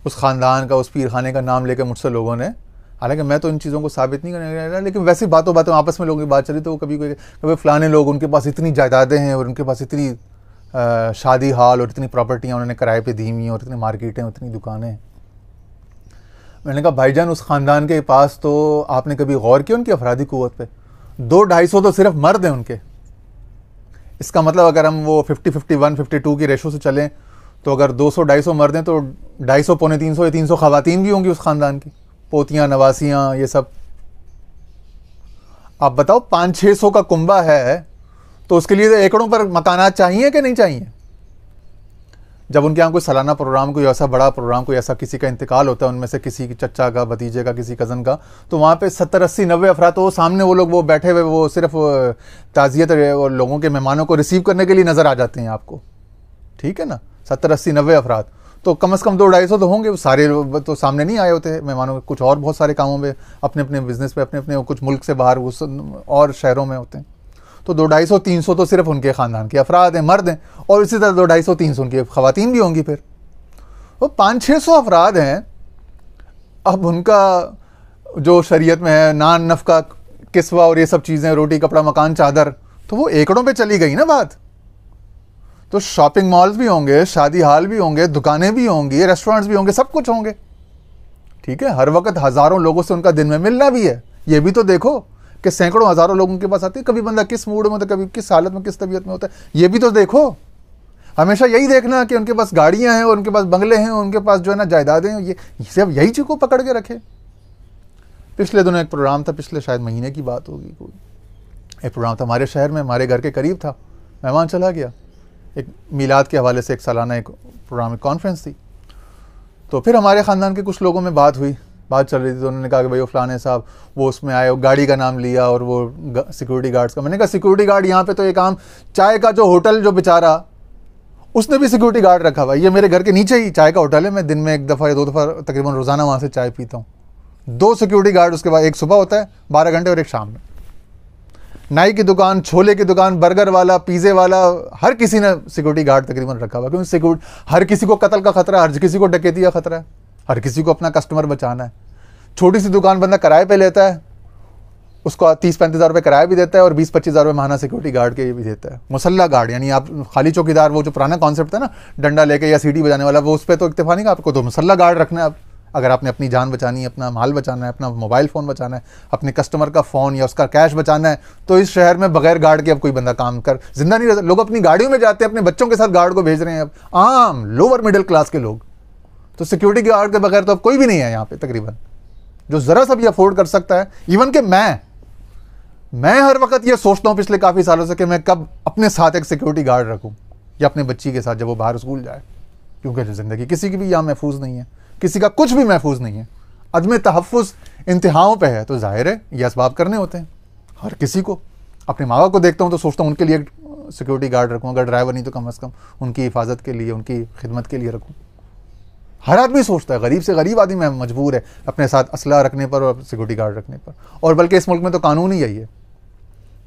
उस ख़ानदान का, उस पीर खाने का नाम लेकर मुझसे लोगों ने, हालांकि मैं तो इन चीज़ों को साबित नहीं करने लगा, लेकिन वैसी बातों आपस में लोगों की बात चली तो कभी फ़लाने लोग, उनके पास इतनी जायदादें हैं और उनके पास इतनी शादी हाल और इतनी प्रॉपर्टियाँ उन्होंने किराए पे दी हुई हैं और इतनी मार्केटें, इतनी दुकानें। मैंने कहा भाईजान, उस ख़ानदान के पास तो आपने कभी गौर किया उनकी अफरादी कुव्वत पे? 200-250 तो सिर्फ मर्द हैं उनके। इसका मतलब अगर हम वो 50-51-52 की रेशो से चलें तो अगर 200-250 मर्द हैं तो 250 पौने 300 या 300 ख़वातीन भी होंगी उस ख़ानदान की, पोतियाँ नवासियाँ ये सब। आप बताओ 500-600 का कुंबा है तो उसके लिए तो एकड़ों पर मकानात चाहिए कि नहीं चाहिए? जब उनके यहाँ कोई सालाना प्रोग्राम, कोई ऐसा बड़ा प्रोग्राम, कोई ऐसा किसी का इंतकाल होता है, उनमें से किसी की चचा का, भतीजे का, किसी कज़न का, तो वहाँ पे 70-80-90 अफराद, तो सामने वो लोग वो बैठे हुए, वो सिर्फ ताज़ियत और लोगों के मेहमानों को रिसीव करने के लिए नज़र आ जाते हैं आपको, ठीक है ना। 70-80-90 अफराद तो कम से कम 200-250 तो होंगे। वो सारे तो सामने नहीं आए होते मेहमानों, कुछ और बहुत सारे कामों में, अपने अपने बिजनेस पे, अपने अपने कुछ मुल्क से बाहर उस और शहरों में होते हैं। तो 200-250-300 तो सिर्फ उनके ख़ानदान के अफराद हैं, मर्द हैं, और इसी तरह 200-250-300 उनकी ख़वातीन भी होंगी। फिर वो 500-600 अफराद हैं। अब उनका जो शरीयत में है नान, नफ़का, किस्वा और ये सब चीज़ें, रोटी कपड़ा मकान चादर, तो वो एकड़ों पे चली गई ना बात। तो शॉपिंग मॉल्स भी होंगे, शादी हाल भी होंगे, दुकानें भी होंगी, रेस्टोरेंट्स भी होंगे, सब कुछ होंगे, ठीक है। हर वक्त हज़ारों लोगों से उनका दिन में मिलना भी है। ये भी तो देखो कि सैकड़ों हज़ारों लोगों के पास आते हैं। कभी बंदा किस मूड में होता है, कभी किस हालत में, किस तबीयत में होता है, ये भी तो देखो। हमेशा यही देखना कि उनके पास गाड़ियाँ हैं, उनके पास बंगले हैं, उनके पास जो है ना जायदादें हैं, ये सब यही चीज़ को पकड़ के रखे। पिछले दिनों एक प्रोग्राम था, पिछले शायद महीने की बात होगी, कोई एक प्रोग्राम था हमारे शहर में, हमारे घर के करीब था। मेहमान चला गया, एक मीलाद के हवाले से एक सालाना एक प्रोग्राम, एक कॉन्फ्रेंस थी। तो फिर हमारे ख़ानदान के कुछ लोगों में बात हुई, बात चल रही थी, तो उन्होंने कहा कि भाई वो फलाने साहब वो उसमें आए, वो गाड़ी का नाम लिया और वो सिक्योरिटी गार्ड्स का। मैंने कहा सिक्योरिटी गार्ड यहाँ पे तो एक आम चाय का जो होटल जो बेचारा, उसने भी सिक्योरिटी गार्ड रखा हुआ। ये मेरे घर के नीचे ही चाय का होटल है, मैं दिन में 1 दफ़ा या 2 दफ़ा तकरीबन रोज़ाना वहाँ से चाय पीता हूँ। 2 सिक्योरिटी गार्ड उसके बाद, एक सुबह होता है 12 घंटे और एक शाम में। नाई की दुकान, छोले की दुकान, बर्गर वाला, पिज़्ज़े वाला, हर किसी ने सिक्योरिटी गार्ड तकरीबन रखा हुआ, क्योंकि सिक्योरिटी, हर किसी को कत्ल का खतरा, हर किसी को डकैती का खतरा है, हर किसी को अपना कस्टमर बचाना है। छोटी सी दुकान बंदा किराए पे लेता है, उसको 30-35 हज़ार रुपये किराया भी देता है और 20-25 हज़ार रुपये माहाना सिक्योरिटी गार्ड के भी देता है। मुसल्ला गार्ड, यानी आप खाली चौकीदार, वो जो पुराना कॉन्सेप्ट था ना डंडा लेके या सीटी बजाने वाला, वो उस पर तो इत्तेफाक नहीं, आपको तो मुसल्ला गार्ड रखना है। अगर आपने अपनी जान बचानी है, अपना माल बचाना है, अपना मोबाइल फ़ोन बचाना है, अपने कस्टमर का फ़ोन या उसका कैश बचाना है, तो इस शहर में बगैर गार्ड के अब कोई बंदा काम कर जिंदा नहीं रहता। लोग अपनी गाड़ियों में जाते हैं, अपने बच्चों के साथ गार्ड को भेज रहे हैं अब, आम लोअर मिडिल क्लास के लोग। तो सिक्योरिटी गार्ड के बगैर तो अब कोई भी नहीं है यहाँ पे तकरीबन, जो ज़रा सा भी अफोर्ड कर सकता है। इवन कि मैं हर वक्त ये सोचता हूँ पिछले काफ़ी सालों से कि मैं कब अपने साथ एक सिक्योरिटी गार्ड रखूँ, या अपने बच्ची के साथ जब वो बाहर स्कूल जाए, क्योंकि ज़िंदगी किसी की भी यहाँ महफूज नहीं है, किसी का कुछ भी महफूज नहीं है। अदम तहफ़्फ़ुज़ इंतहाओं पे है, तो जाहिर है ये असबाब करने होते हैं हर किसी को। अपने माँ बाप को देखता हूँ तो सोचता हूँ उनके लिए सिक्योरिटी गार्ड रखूँ, अगर ड्राइवर नहीं तो कम अज़ कम उनकी हिफाजत के लिए, उनकी खिदमत के लिए रखूँ। हर आदमी सोचता है, गरीब से गरीब आदमी मजबूर है अपने साथ असला रखने पर और सिक्योरिटी गार्ड रखने पर। और बल्कि इस मुल्क में तो कानून ही यही है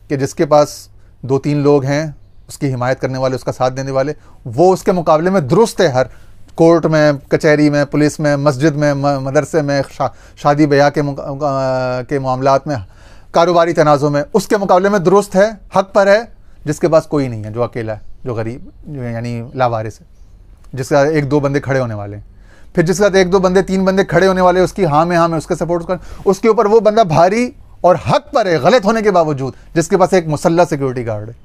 कि जिसके पास 2-3 लोग हैं उसकी हिमायत करने वाले, उसका साथ देने वाले, वो उसके मुकाबले में दुरुस्त है। हर कोर्ट में, कचहरी में, पुलिस में, मस्जिद में, मदरसे में, शादी ब्याह के मामलात में, कारोबारी तनाज़ों में, उसके मुकाबले में दुरुस्त है, हक पर है। जिसके पास कोई नहीं है, जो अकेला है, जो गरीब, जो यानी लावारिस है, जिसके साथ 1-2 बंदे खड़े होने वाले हैं, फिर जिसके साथ 1-2 बंदे, 3 बंदे खड़े होने वाले, उसकी हाँ में उसका सपोर्ट कर, उसके ऊपर वो बंदा भारी और हक पर है गलत होने के बावजूद, जिसके पास एक मुसल्लह सिक्योरिटी गार्ड है।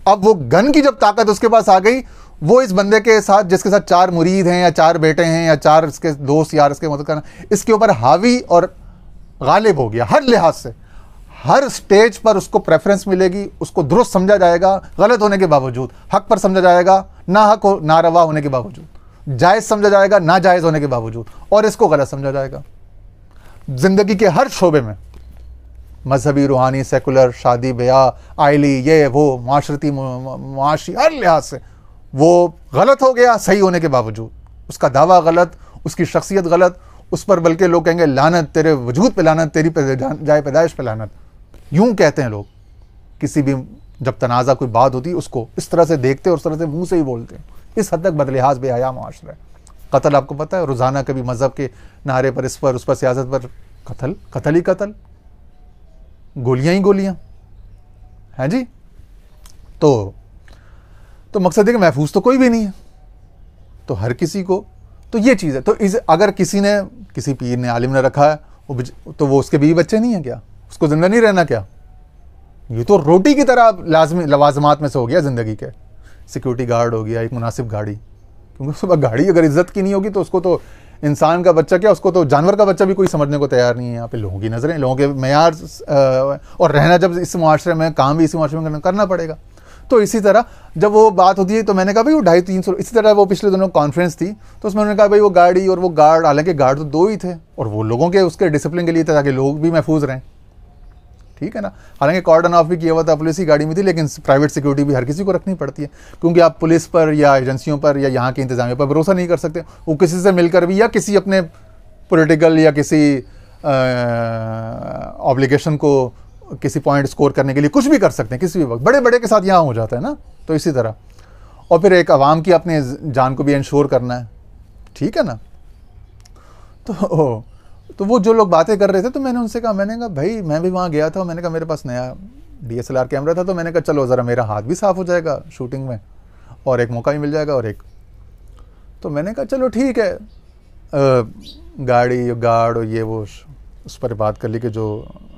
अब वो गन की जब ताकत उसके पास आ गई, वो इस बंदे के साथ, जिसके साथ 4 मुरीद हैं या 4 बेटे हैं या 4 इसके दोस्त यार, इसके मदद करना, इसके ऊपर हावी और गालिब हो गया हर लिहाज से। हर स्टेज पर उसको प्रेफरेंस मिलेगी, उसको दुरुस्त समझा जाएगा गलत होने के बावजूद, हक पर समझा जाएगा ना हक हो, नारवा होने के बावजूद, जायज़ समझा जाएगा ना जायज़ होने के बावजूद, और इसको गलत समझा जाएगा। ज़िंदगी के हर शोबे में, मजहबी, रूहानी, सेकुलर, शादी ब्याह, आइली, ये वो, माशरती, मुआशी, हर लिहाज से वो गलत हो गया सही होने के बावजूद। उसका दावा गलत, उसकी शख्सियत गलत, उस पर बल्कि लोग कहेंगे लानत, तेरे वजूद पे लानत, तेरी जाए पैदाइश पे लानत, यूं कहते हैं लोग। किसी भी जब तनाज़ा कोई बात होती है उसको इस तरह से देखते और उस तरह से मुंह से ही बोलते हैं। इस हद तक बदलिहाज बेहया मुआशरा है। कत्ल आपको पता है, रोज़ाना कभी मज़हब के नारे पर, इस पर, उस पर, सियासत पर कत्ल ही कत्ल, गोलियां ही गोलियां हैं जी। तो मकसद है कि महफूज तो कोई भी नहीं है, तो हर किसी को तो ये चीज़ है। तो अगर किसी ने, किसी पीर ने, आलिम ने रखा है, तो वो उसके बीवी बच्चे नहीं है क्या? उसको जिंदा नहीं रहना क्या? ये तो रोटी की तरह लाजमी लवाजमात में से हो गया ज़िंदगी के। सिक्योरिटी गार्ड हो गया, एक मुनासिब गाड़ी, क्योंकि सुबह गाड़ी अगर इज्जत की नहीं होगी तो उसको तो इंसान का बच्चा क्या, उसको तो जानवर का बच्चा भी कोई समझने को तैयार नहीं है। यहाँ पे लोगों की नज़रें, लोगों के मेयार, और रहना जब इस मुआशरे में, काम भी इसी मुआशरे में करना पड़ेगा। तो इसी तरह जब वो बात होती है तो मैंने कहा भाई वो 250-300, इसी तरह वो पिछले दिनों कॉन्फ्रेंस थी तो उसमें उन्होंने कहा भाई वो गाड़ी और वो गार्ड, हालांकि गार्ड तो 2 ही थे और वो लोगों के उसके डिसिप्लिन के लिए था ताकि लोग भी महफूज रहें, ठीक है ना। हालांकि कॉर्डन ऑफ भी किया हुआ था, पुलिस की गाड़ी में थी, लेकिन प्राइवेट सिक्योरिटी भी हर किसी को रखनी पड़ती है, क्योंकि आप पुलिस पर या एजेंसियों पर या यहाँ के इंतजामिया पर भरोसा नहीं कर सकते। वो किसी से मिलकर भी या किसी अपने पॉलिटिकल या किसी ऑब्लिगेशन को, किसी पॉइंट स्कोर करने के लिए कुछ भी कर सकते हैं किसी भी वक्त, बड़े बड़े के साथ यहाँ हो जाता है ना। तो इसी तरह, और फिर एक आवाम की अपने जान को भी इंश्योर करना है, ठीक है ना। तो वो जो लोग बातें कर रहे थे तो मैंने उनसे कहा, मैंने कहा भाई मैं भी वहाँ गया था, मैंने कहा मेरे पास नया DSLR कैमरा था, तो मैंने कहा चलो ज़रा मेरा हाथ भी साफ़ हो जाएगा शूटिंग में और एक मौका भी मिल जाएगा। और एक तो मैंने कहा चलो ठीक है, गाड़ी गार्ड और ये वो उस पर बात कर ली कि जो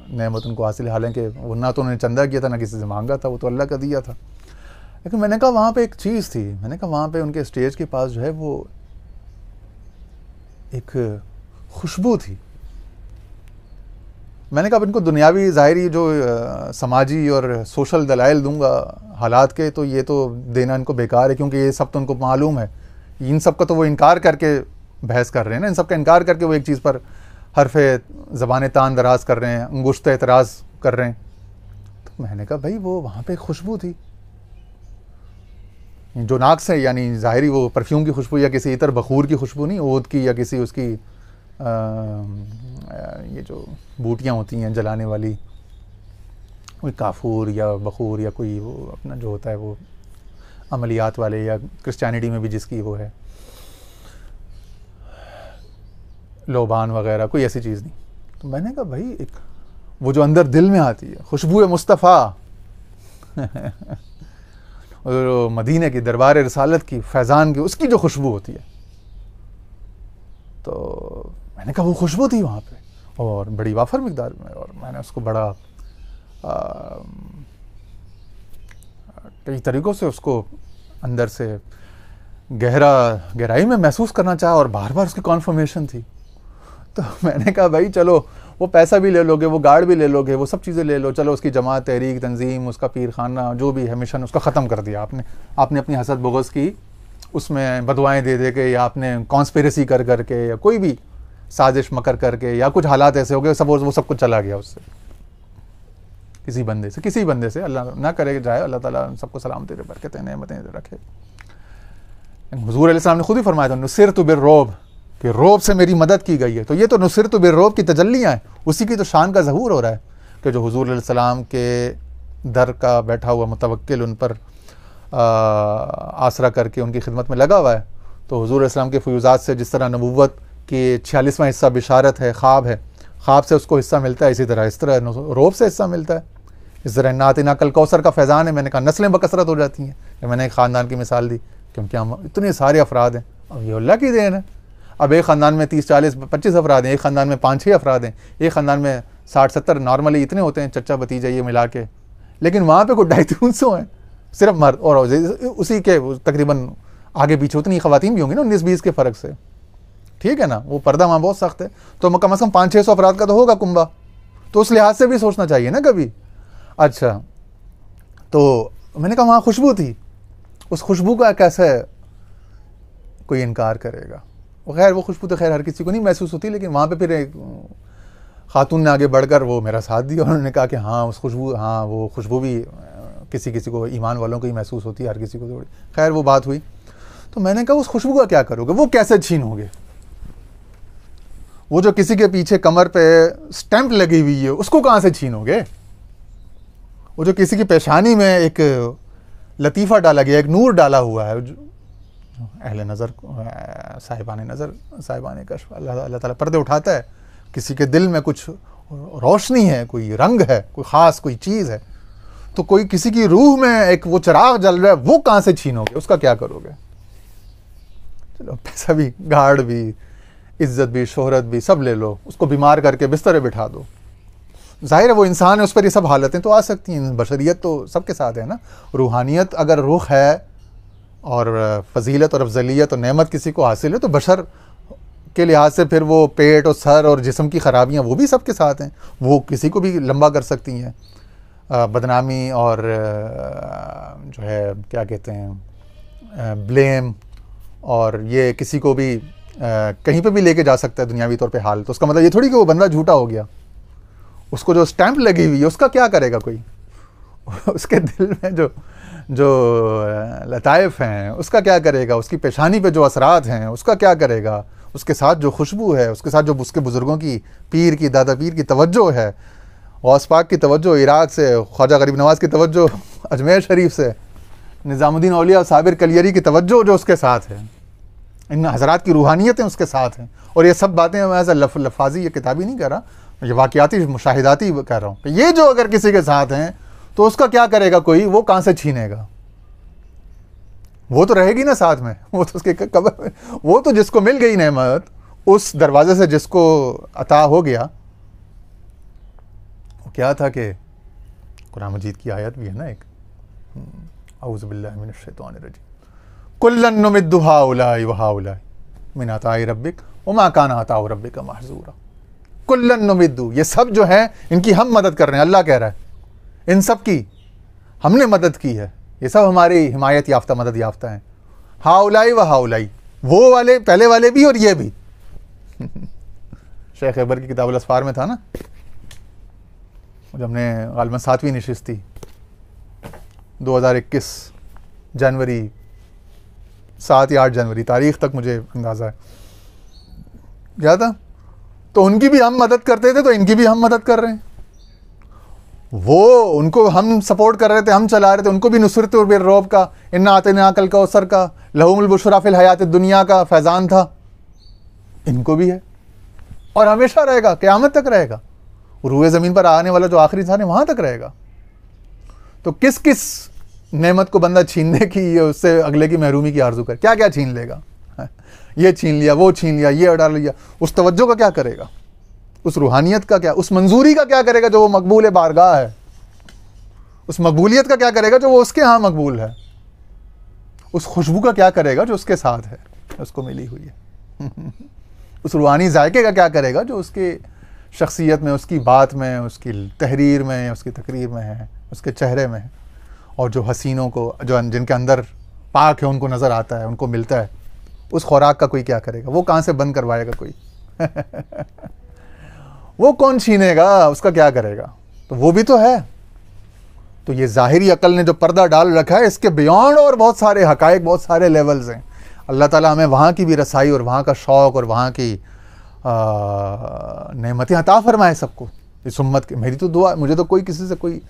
नेमत उनको हासिल है, हालांकि वो ना तो उन्होंने चंदा किया था ना किसी से मांगा था, वो तो अल्लाह का दिया था। लेकिन मैंने कहा वहाँ पे एक चीज़ थी, मैंने कहा वहाँ पे उनके स्टेज के पास जो है वो एक खुशबू थी। मैंने कहा अब इनको दुनियावी ज़ाहिरी जो समाजी और सोशल दलाइल दूंगा हालात के, तो ये तो देना इनको बेकार है, क्योंकि ये सब तो उनको मालूम है। इन सब का तो वो इनकार करके बहस कर रहे हैं ना, इन सब का इनकार करके वो एक चीज़ पर हरफ़े ज़बान तान दराज कर रहे हैं, अंगुश्त एतराज़ कर रहे हैं। तो मैंने कहा भाई वो वहाँ पे खुशबू थी जो नाक से, यानी ज़ाहिरी वो परफ्यूम की खुशबू या किसी इतर बखूर की खुशबू नहीं, ओद की या किसी उसकी ये जो बूटियाँ होती हैं जलाने वाली, कोई काफूर या बखूर या कोई वो अपना जो होता है वो अमलियात वाले, या क्रिश्चियनिटी में भी जिसकी वो है लोबान वगैरह, कोई ऐसी चीज़ नहीं। तो मैंने कहा भाई एक वो जो अंदर दिल में आती है खुशबू है मुस्तफ़ा और मदीने की दरबार रिसालत की, फैज़ान की, उसकी जो खुशबू होती है, तो मैंने कहा वो खुशबू थी वहाँ पे और बड़ी वाफर मिकदार में, और मैंने उसको बड़ा कई तरीक़ों से उसको अंदर से गहराई में महसूस करना चाहा और बार बार उसकी कॉन्फर्मेशन थी। तो मैंने कहा भाई चलो वो पैसा भी ले लोगे, वो गार्ड भी ले लोगे, वो सब चीज़ें ले लो, चलो उसकी जमात, तहरीक, तंजीम, उसका पीर खाना जो भी है मिशन, उसका ख़त्म कर दिया आपने अपनी हसद बुग़्ज़ की उसमें बदवाएँ दे दे के, या आपने कॉन्स्पिरेसी कर करके, या कोई भी साजिश मकर करके, या कुछ हालात ऐसे हो गए सब वो सब कुछ चला गया उससे, किसी बंदे से अल्लाह ना करे जाए, अल्लाह ताला सबको सलामती दे, बरकतें नेमतें रखे। हुज़ूर अलैहिस्सलाम ने खुद ही फरमाया था नुसिरतु बिर्रौब, कि रोब से मेरी मदद की गई है। तो ये तो नुसिरतु बिर्रौब की तजल्लियाँ हैं, उसी की तो शान का ज़हूर हो रहा है कि जो हुज़ूर अलैहिस्सलाम के दर का बैठा हुआ मुतवक्किल उन पर आसरा करके उनकी खिदमत में लगा हुआ है। तो हुज़ूर अलैहिस्सलाम के फ़ुयूज़ात से जिस तरह नबुव्वत के 46वां हिस्सा बिशारत है, ख्वाब है, ख्वाब से उसको हिस्सा मिलता है, इसी तरह रोब से हिस्सा मिलता है। इस तरह नातिना कल कौसर का फैज़ान है। मैंने कहा नस्लें बकसरत हो जाती हैं। मैंने एक ख़ानदान की मिसाल दी, क्योंकि हम इतने सारे अफराद हैं, अब ये अल्लाह की देन है। अब एक ख़ानदान में 30, 40, 25 अफराद हैं, एक ख़ानदान में 5-6 अफराद हैं, एक ख़ानदान में 60-70 नॉर्मली इतने होते हैं, चच्चा भतीजा ये मिला के, लेकिन वहाँ पे कोई 250-300 हैं सिर्फ मर्द, और उसी के तकरीबन आगे पीछे उतनी ख़वातीन भी होंगी ना, 19-20 के फ़र्क से, ठीक है ना। वो पर्दा वहाँ बहुत सख्त है, तो कम अज़ कम 500-600 अफराद का तो होगा कुंबा, तो उस लिहाज से भी सोचना चाहिए ना कभी। अच्छा, तो मैंने कहा वहाँ खुशबू थी, उस खुशबू का कैसे कोई इनकार करेगा। खैर वो खुशबू तो खैर हर किसी को नहीं महसूस होती, लेकिन वहाँ पे फिर एक खातून ने आगे बढ़कर वो मेरा साथ दिया, और उन्होंने कहा कि हाँ उस खुशबू, हाँ वो खुशबू भी किसी किसी को, ईमान वालों को ही महसूस होती है, हर किसी को थोड़ी। खैर वो बात हुई, तो मैंने कहा उस खुशबू का क्या करोगे, वो कैसे छीनोगे, वो जो किसी के पीछे कमर पे स्टैंप लगी हुई है उसको कहाँ से छीनोगे, वो जो किसी की पेशानी में एक लतीफ़ा डाला गया, एक नूर डाला हुआ है, जो अहले नज़र, साहिबान कश्फ, अल्लाह ताला पर्दे उठाता है, किसी के दिल में कुछ रोशनी है, कोई रंग है, कोई ख़ास कोई चीज़ है, तो कोई किसी की रूह में एक वो चिराग जल रहा है, वो कहाँ से छीनोगे, उसका क्या करोगे। चलो पैसा भी, गार्ड भी, इज़्ज़त भी, शोहरत भी सब ले लो, उसको बीमार करके बिस्तर बिठा दो। जाहिर है वो इंसान है, उस पर ये सब हालतें तो आ सकती हैं, बशरियत तो सबके साथ है ना। रूहानियत अगर रुख है और फजीलत और अफजलियत और नेमत किसी को हासिल है, तो बशर के लिहाज से फिर वो पेट और सर और जिस्म की ख़राबियाँ वो भी सबके साथ हैं, वो किसी को भी लंबा कर सकती हैं। बदनामी और जो है क्या कहते हैं ब्लेम, और ये किसी को भी कहीं पे भी लेके जा सकता है दुनियावी तौर पे हाल। तो उसका मतलब ये थोड़ी कि वो बंदा झूठा हो गया, उसको जो स्टैंप लगी हुई है उसका क्या करेगा कोई, उसके दिल में जो लताइफ हैं उसका क्या करेगा, उसकी पेशानी पे जो असरात हैं उसका क्या करेगा, उसके साथ जो खुशबू है, उसके साथ जो उसके बुज़ुर्गों की, पीर की, दादा पीर की तवज्जो है, गौस पाक की तवज्जो इराक़ से, ख्वाजा गरीब नवाज़ की तवज्जो अजमेर शरीफ से, निज़ामुद्दीन औलिया साबिर कलियरी की तवज्जो जो उसके साथ है, इन हज़रात की रूहानियतें उसके साथ हैं। और ये सब बातें मैं ऐसा लफाजी ये किताबी नहीं कर रहा, ये वाक़याती मुशाहिदाती कर रहा हूँ। ये जो अगर किसी के साथ हैं तो उसका क्या करेगा कोई, वो कहाँ से छीनेगा, वो तो रहेगी ना साथ में, वो तो उसके कब्र में, वो तो जिसको मिल गई नेमत, उस दरवाजे से जिसको अता हो गया, वो क्या था कि कुरान मजीद की आयत भी है ना एक, औज़ु बिल्लाहि मिनश शैतानिर रजीम, कुल्लन नुमिद्दु हाउलाई व हाउलाई मिन अताई रब्बिक व मा काना अताउ रब्बिका महज़ूरा। कुल्लन नुमिद्दु, ये सब जो है इनकी हम मदद कर रहे हैं, अल्लाह कह रहा है इन सब की हमने मदद की है, ये सब हमारी हिमायत याफ्ता, मदद याफ्ता हैं। हाउलाई व हाउलाई, वो वाले पहले वाले भी और ये भी। शेख अकबर की किताब अल-असफ़ार में था ना, जब हमने गालिबन 7वीं नशिस्त थी 2021 जनवरी, 7 या 8 जनवरी तारीख़ तक मुझे अंदाज़ा है, क्या था, तो उनकी भी हम मदद करते थे तो इनकी भी हम मदद कर रहे हैं। वो उनको हम सपोर्ट कर रहे थे, हम चला रहे थे, उनको भी नुसरत बिर्रौब का, इन्ना आतिना कल कौसर का, लहुमुल बुशरा फिल हयात दुनिया का फैज़ान था, इनको भी है और हमेशा रहेगा, क़यामत तक रहेगा, रूए ज़मीन पर आने वाला जो आखिरी इंसान है वहाँ तक रहेगा। तो किस किस नेमत को बंदा छीनने की, उससे अगले की महरूमी की आरज़ू करे, क्या क्या छीन लेगा। ये छीन लिया, वो छीन लिया, ये उड़ा लिया, उस तवज्जो का क्या करेगा? उस रूहानियत का क्या, उस मंजूरी का क्या करेगा जो वो मकबूल बारगाह है? उस मकबूलियत का क्या करेगा जो वो उसके यहाँ मकबूल है? उस खुशबू का क्या करेगा जो उसके साथ है, उसको मिली हुई है? उस रूहानी जायके का क्या करेगा जो उसके शख्सियत में, उसकी बात में, उसकी तहरीर में, उसकी तकरीर में है, उसके चेहरे में है? और जो हसीनों को, जो जिनके अंदर पाक है, उनको नज़र आता है, उनको मिलता है, उस खुराक का कोई क्या करेगा? वो कहाँ से बंद करवाएगा कोई? वो कौन छीनेगा? उसका क्या करेगा? तो वो भी तो है। तो ये ज़ाहिरी अकल ने जो पर्दा डाल रखा है, इसके बियॉन्ड और बहुत सारे हकायक, बहुत सारे लेवल्स हैं। अल्लाह ताला हमें वहाँ की भी रसाई और वहाँ का शौक़ और वहाँ की नेमतें अता फरमाए सबको, इस उम्मत के। मेरी तो दुआ, मुझे तो कोई किसी से कोई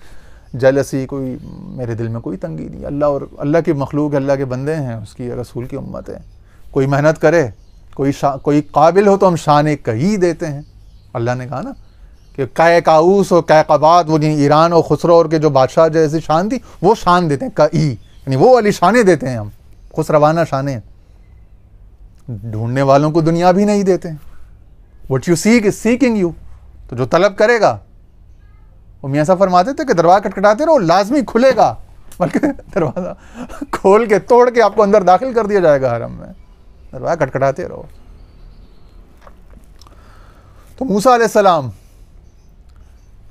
जेलसी, कोई मेरे दिल में कोई तंगी नहीं। अल्लाह और अल्लाह की मखलूक, अल्लाह के बंदे हैं, उसकी रसूल की उम्मत है। कोई मेहनत करे, कोई काबिल हो तो हम शान कही देते हैं। अल्लाह ने कहा ना कि कै काऊस और कै कबात, वो ईरान और खुसरो और के जो बादशाह जैसी शान थी, वो शान देते हैं, कई यानी वो वाली शानें देते हैं हम, खुसरवाना शानें। ढूंढने वालों को दुनिया भी नहीं देते। What you seek is seeking you. तो जो तलब करेगा, वो मियाँ साहब फरमाते थे कि दरवाज़ा खटखटाते रहो, लाजमी खुलेगा, बल्कि दरवाज़ा खोल के तोड़ के आपको अंदर दाखिल कर दिया जाएगा हरम में। दरवाज़ा खटखटाते रहो। तो मूसा अलैहिस्सलाम,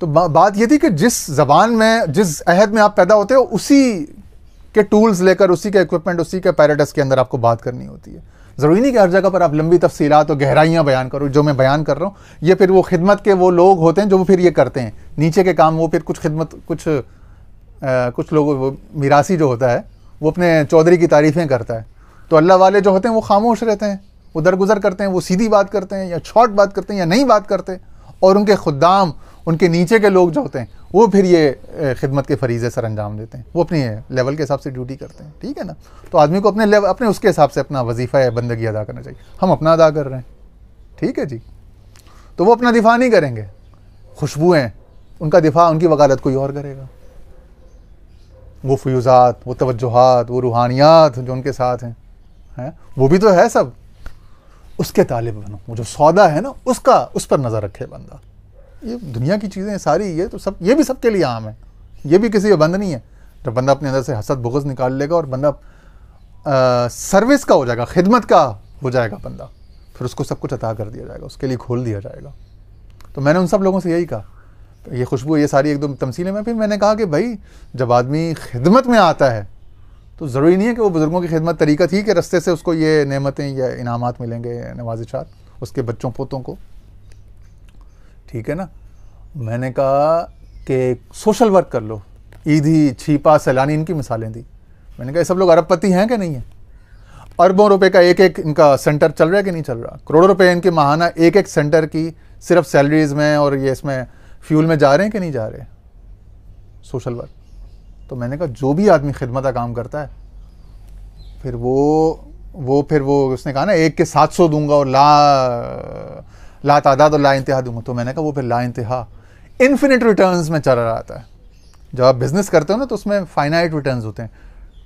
तो बात ये थी कि जिस ज़बान में, जिस अहद में आप पैदा होते हो, उसी के टूल्स लेकर, उसी के इक्विपमेंट, उसी के पैराडस के अंदर आपको बात करनी होती है। ज़रूरी नहीं कि हर जगह पर आप लंबी तफसीलात और गहराइयाँ बयान करो। जो मैं बयान कर रहा हूँ, ये फिर वो खिदमत के वो लोग होते हैं जो फिर ये करते हैं नीचे के काम। वो फिर कुछ खिदमत, कुछ लोग, वो मिरासी जो होता है, वो अपने चौधरी की तारीफ़ें करता है। तो अल्लाह वाले जो होते हैं वो खामोश रहते हैं, वो दरगुजर करते हैं, वो सीधी बात करते हैं या शॉर्ट बात करते हैं या नहीं बात करते। और उनके खुद्दाम, उनके नीचे के लोग जो होते हैं, वो फिर ये खिदमत के फरीज़े सर अंजाम देते हैं। वो अपने लेवल के हिसाब से ड्यूटी करते हैं, ठीक है ना। तो आदमी को अपने लेवल, अपने उसके हिसाब से अपना वजीफ़ा है बंदगी अदा करना चाहिए। हम अपना अदा कर रहे हैं, ठीक है जी। तो वो अपना दिफा नहीं करेंगे, खुशबुएँ, उनका दिफा, उनकी वकालत कोई और करेगा। वो फ्यूज़ात, वो तवज्जुहात, वो रूहानियात जो उनके साथ हैं, वो भी तो है सब। उसके तालिब बनो। वो जो सौदा है ना, उसका, उस पर नज़र रखे बंदा। ये दुनिया की चीज़ें सारी, ये तो सब, ये भी सबके लिए आम है, ये भी किसी का बंद नहीं है। जब बंदा अपने अंदर से हसद बुग़्ज़ निकाल लेगा और बंदा सर्विस का हो जाएगा, खिदमत का हो जाएगा बंदा, फिर उसको सब कुछ अता कर दिया जाएगा, उसके लिए खोल दिया जाएगा। तो मैंने उन सब लोगों से यही कहा, ये खुशबू, ये सारी एकदम तमसीलें में। फिर मैंने कहा कि भाई, जब आदमी खिदमत में आता है तो ज़रूरी नहीं है कि वो बुज़ुर्गों की खिदमत तरीक़ा थी कि रस्ते से उसको ये नेमतें या इनामात मिलेंगे, नवाजिशात उसके बच्चों पोतों को, ठीक है ना। मैंने कहा कि सोशल वर्क कर लो। ईदी, छीपा, सैलानी, इनकी मिसालें दी। मैंने कहा ये सब लोग अरबपति हैं कि नहीं है? अरबों रुपए का एक एक इनका सेंटर चल रहा है कि नहीं चल रहा? करोड़ों रुपए इनके माहाना एक एक सेंटर की सिर्फ सैलरीज में और ये इसमें फ्यूल में जा रहे हैं कि नहीं जा रहे? Social work. तो मैंने कहा जो भी आदमी खिदमत का काम करता है, फिर वो उसने कहा ना, एक के 700 दूंगा और ला तादाद और ला इंतहा दूंगा। तो मैंने कहा वो फिर ला इंतहा इन्फिनिट रिटर्न्स में चला आता है। जब आप बिजनेस करते हो ना, तो उसमें फाइनाइट रिटर्न्स होते हैं।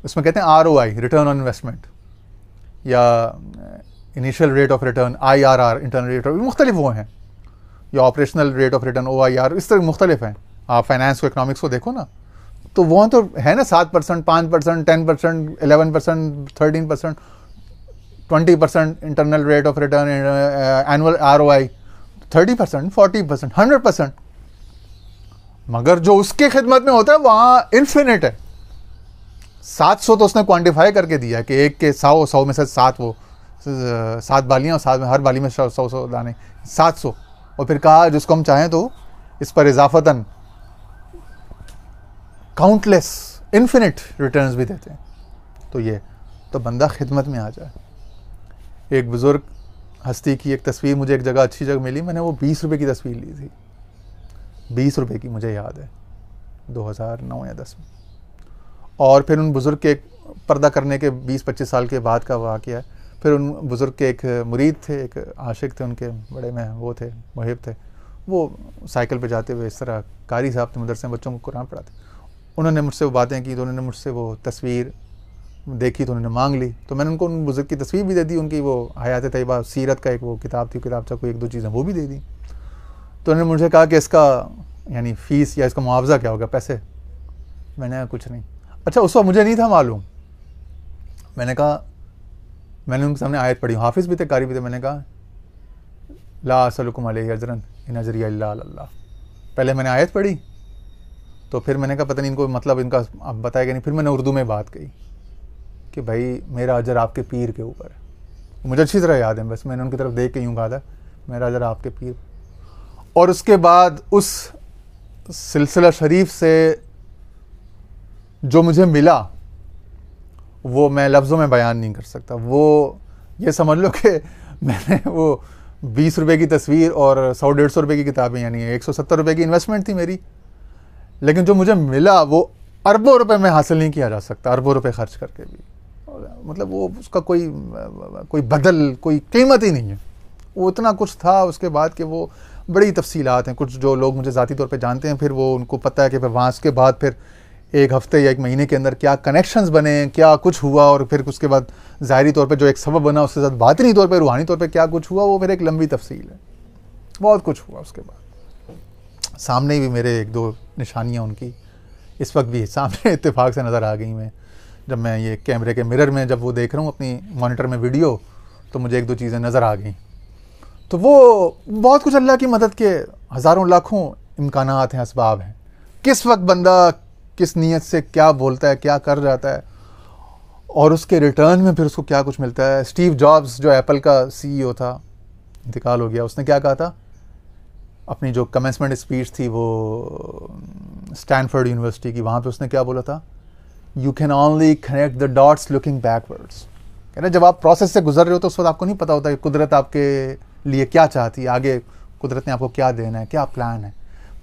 उसमें कहते हैं ROI, रिटर्न ऑन इन्वेस्टमेंट, या initial rate of return, IRR, internal rate of, मुख्तलिफ वो हैं, या operational rate of return, OIR, इस तरह मुख्तलिफ हैं। आप फाइनेंस को, इकनॉमिक्स को देखो ना, तो वो तो है ना, 7%, 5%, 10%, 11%, 13%, 20% internal rate of return, annual ROI, 30%, 40%, 100%। मगर जो उसके खिदमत में होता है वहाँ इन्फिनिट है। 700 तो उसने क्वान्टिफाई करके दिया है कि एक के 100 में से 7, वो 7 बालियाँ और 7 में हर बाली में 100 दाने, 700। और फिर कहा जिसको हम चाहें तो इस पर इजाफतन काउंटलेस इन्फिनिट रिटर्न्स भी देते हैं। तो ये तो बंदा खिदमत में आ जाए। एक बुज़ुर्ग हस्ती की एक तस्वीर मुझे एक जगह, अच्छी जगह मिली, मैंने वो 20 रुपये की तस्वीर ली थी, 20 रुपये की, मुझे याद है 2009 या 10 में। और फिर उन बुज़ुर्ग के पर्दा करने के 20-25 साल के बाद का वाक़या है। फिर उन बुज़ुर्ग के एक मुरीद थे, एक आशिक थे, उनके बड़े में वो थे, मुहिब थे। वो साइकिल पे जाते हुए इस तरह कारी साहब थे, मदरसे में बच्चों को कुरान पढ़ाते। उन्होंने मुझसे वो बातें की, तो उन्होंने मुझसे वो तस्वीर देखी तो उन्होंने मांग ली। तो मैंने उनको उन बुजुर्ग की तस्वीर भी दे दी, उनकी वो हयात तैयबा सीरत का एक वो किताब थी, किताबचा कोई 1-2 चीज़ें वो भी दे दी। तो उन्होंने मुझे कहा कि इसका यानी फ़ीस या इसका मुआवजा क्या होगा, पैसे? मैंने कहा कुछ नहीं। अच्छा, उस वक्त मुझे नहीं था मालूम। मैंने कहा, मैंने उनके सामने आयत पढ़ी, हाफिज़ भी थे, कारी भी थे। मैंने कहा ला असलुकुम अलैहि अजरन इन अजरिया इल्ला अल्लाह। पहले मैंने आयत पढ़ी, तो फिर मैंने कहा पता नहीं इनको मतलब इनका अब बताएगा नहीं। फिर मैंने उर्दू में बात कही कि भाई मेरा अजर आपके पीर के ऊपर है। मुझे अच्छी तरह याद है, बस मैंने उनकी तरफ देख के यूँ कहा था, मेरा अजर आपके पीर। और उसके बाद उस सिलसिला शरीफ से जो मुझे मिला वो मैं लफ्ज़ों में बयान नहीं कर सकता। वो ये समझ लो कि मैंने वो 20 रुपये की तस्वीर और 100-150 रुपये की किताबें, यानी 170 रुपये की इन्वेस्टमेंट थी मेरी, लेकिन जो मुझे मिला वो अरबों रुपए में हासिल नहीं किया जा सकता, अरबों रुपए खर्च करके भी। मतलब वो उसका कोई बदल, कोई कीमत ही नहीं है। वो इतना कुछ था उसके बाद कि वो बड़ी तफसीलात हैं। कुछ जो लोग मुझे ज़ाती तौर पे जानते हैं, फिर वो उनको पता है कि फिर वहाँ के बाद फिर 1 हफ्ते या 1 महीने के अंदर क्या कनेक्शंस बने, क्या कुछ हुआ, और फिर उसके बाद ज़ाहिरी तौर पे जो एक सबब बना उसके साथ बातिनी तौर पे, रूहानी तौर पे क्या कुछ हुआ, वो फिर एक लंबी तफसील है। बहुत कुछ हुआ उसके बाद। सामने भी मेरे 1-2 निशानियाँ उनकी इस वक्त भी सामने इत्तेफाक से नज़र आ गई। मैं जब मैं ये कैमरे के मिरर में जब वो देख रहा हूँ अपनी मॉनिटर में वीडियो, तो मुझे 1-2 चीज़ें नज़र आ गई। तो वो बहुत कुछ अल्लाह की मदद के हज़ारों लाखों इम्कानात हैं, असबाब हैं। किस वक्त बंदा किस नीयत से क्या बोलता है, क्या कर जाता है, और उसके रिटर्न में फिर उसको क्या कुछ मिलता है। स्टीव जॉब्स जो एप्पल का CEO था, इंतकाल हो गया, उसने क्या कहा था अपनी जो कमेंसमेंट स्पीच थी वो स्टैनफोर्ड यूनिवर्सिटी की, वहाँ पे उसने क्या बोला था, you can only connect the dots looking backwards. कहना जब आप प्रोसेस से गुजर रहे हो तो उस वक्त आपको नहीं पता होता कि कुदरत आपके लिए क्या चाहती है, आगे कुदरत ने आपको क्या देना है, क्या प्लान है,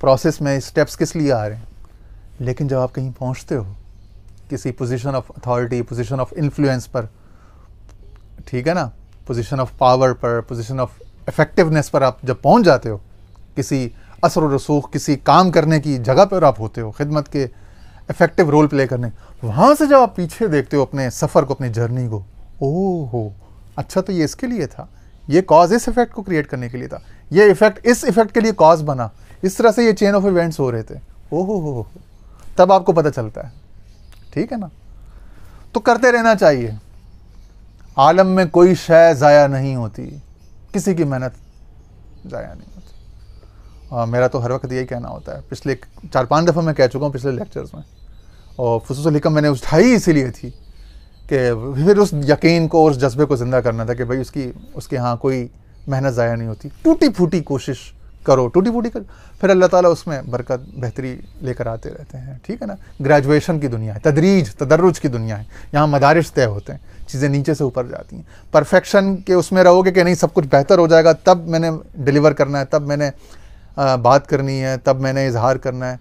प्रोसेस में स्टेप्स किस लिए आ रहे हैं। लेकिन जब आप कहीं पहुँचते हो किसी position of authority, position of influence पर, ठीक है ना, पोजीशन ऑफ पावर पर, पोजीशन ऑफ इफेक्टिवनेस पर आप जब पहुँच जाते हो, किसी असर और रसूख, किसी काम करने की जगह पर आप होते हो, खिदमत के इफेक्टिव रोल प्ले करने, वहाँ से जब आप पीछे देखते हो अपने सफ़र को, अपनी जर्नी को, ओह हो अच्छा तो ये इसके लिए था, ये कॉज इस इफेक्ट को क्रिएट करने के लिए था, ये इफेक्ट इस इफेक्ट के लिए कॉज बना, इस तरह से ये चेन ऑफ इवेंट्स हो रहे थे, ओह हो, तब आपको पता चलता है। ठीक है ना। तो करते रहना चाहिए। आलम में कोई शय ज़ाया नहीं होती, किसी की मेहनत ज़ाया नहीं होती। मेरा तो हर वक्त यही कहना होता है, पिछले 4-5 दफ़ा मैं कह चुका हूँ पिछले लेक्चर्स में, और खुसूसन हिकम मैंने उठाई इसीलिए थी कि फिर उस यकीन को, उस जज्बे को ज़िंदा करना था कि भाई उसके यहाँ कोई मेहनत ज़ाया नहीं होती। टूटी फूटी कोशिश करो, टूटी फूटी कर, फिर अल्लाह ताला उसमें बरकत, बेहतरी लेकर आते रहते हैं। ठीक है ना। ग्रेजुएशन की दुनिया है, तदर्रुज की दुनिया है, यहाँ मदारिस तय होते हैं, चीज़ें नीचे से ऊपर जाती हैं। परफेक्शन के उसमें रहोगे कि नहीं सब कुछ बेहतर हो जाएगा, तब मैंने डिलीवर करना है, तब मैंने बात करनी है, तब मैंने इजहार करना है,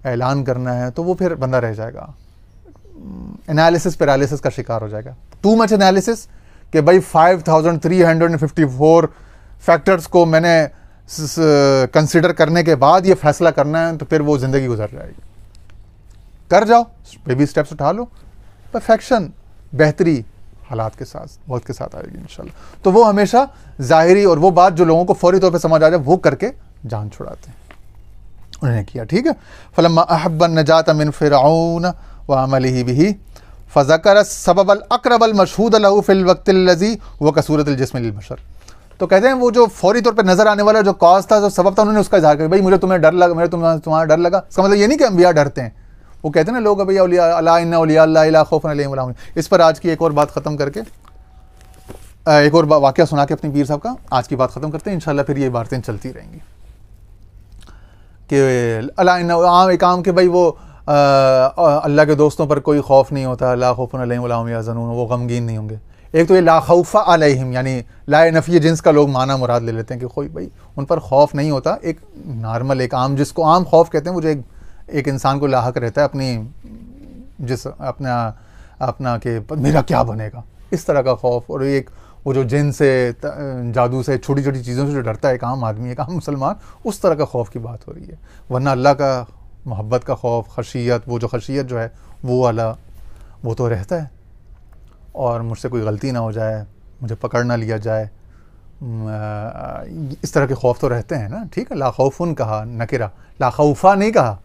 ऐलान करना है, तो वो फिर बंदा रह जाएगा, एनालिसिस पैरालिसिस का शिकार हो जाएगा। टू मच एनालिसिस कि भाई 5354 फैक्टर्स को मैंने कंसिडर करने के बाद ये फैसला करना है, तो फिर वो ज़िंदगी गुजर जाएगी। कर जाओ, बेबी स्टेप्स उठा लो, परफेक्शन, बेहतरी हालात के साथ, वक्त के साथ आएगी इंशाल्लाह। तो वो हमेशा ज़ाहिरी और वो बात जो लोगों को फौरी तौर पे समझ आ जाए वो करके जान छुड़ाते हैं। उन्होंने किया। ठीक है। फलम्मा अहब्बन नजात मिन फिरऔन व अमलिही बिही फज़कर सबब अल अक़रब अल मशहूद लहू फ़िल वक़्तिल लज़ी व कसूरत अल जिस्म लिल बशर। तो कहते हैं वो जो फौरी तौर पे नजर आने वाला जो कॉज था, जो सबब था, उन्होंने उसका इज़हार किया। भाई मुझे तुम्हें डर लगा, तुम्हारा डर लगा। इसका मतलब ये नहीं कि अंबिया डरते हैं। वो कहते हैं ना लोग, भैया औलिया अला इन्ना औलिया अल्लाह ला खौफुन अलैहिम वला हुम। इस पर आज की एक और बात ख़त्म करके, एक और वाक़या सुना के अपनी पीर साहब का आज की बात ख़त्म करते हैं इंशाल्लाह। फिर ये बातें चलती रहेंगी कि अला इन्ना एक आम के भाई वो अल्लाह के दोस्तों पर कोई खौफ नहीं होता, ला खौफुन अलैहिम वला हुम यहज़नून, वो गमगीन नहीं होंगे। एक तो ये ला खौफा अलैहिम यानी ला नफ़ी जिन्स का लोग माना मुराद ले लेते हैं कि कोई भाई उन पर खौफ नहीं होता। एक नॉर्मल, एक आम, जिसको आम खौफ कहते हैं, वो जो एक इंसान को लाहक रहता है अपनी अपना कि मेरा क्या बनेगा, इस तरह का खौफ। और एक वो जो जिन से, जादू से, छोटी छोटी चीज़ों से जो डरता है एक आम आदमी, एक आम मुसलमान, उस तरह का खौफ की बात हो रही है। वरना अल्लाह का मोहब्बत का खौफ, खशियत, वो जो खशियत जो है वो वाला, वो तो रहता है। और मुझसे कोई गलती ना हो जाए, मुझे पकड़ ना लिया जाए, इस तरह के खौफ तो रहते हैं ना। ठीक है, ला खौफुन कहा नकिरा, ला खौफा नहीं कहा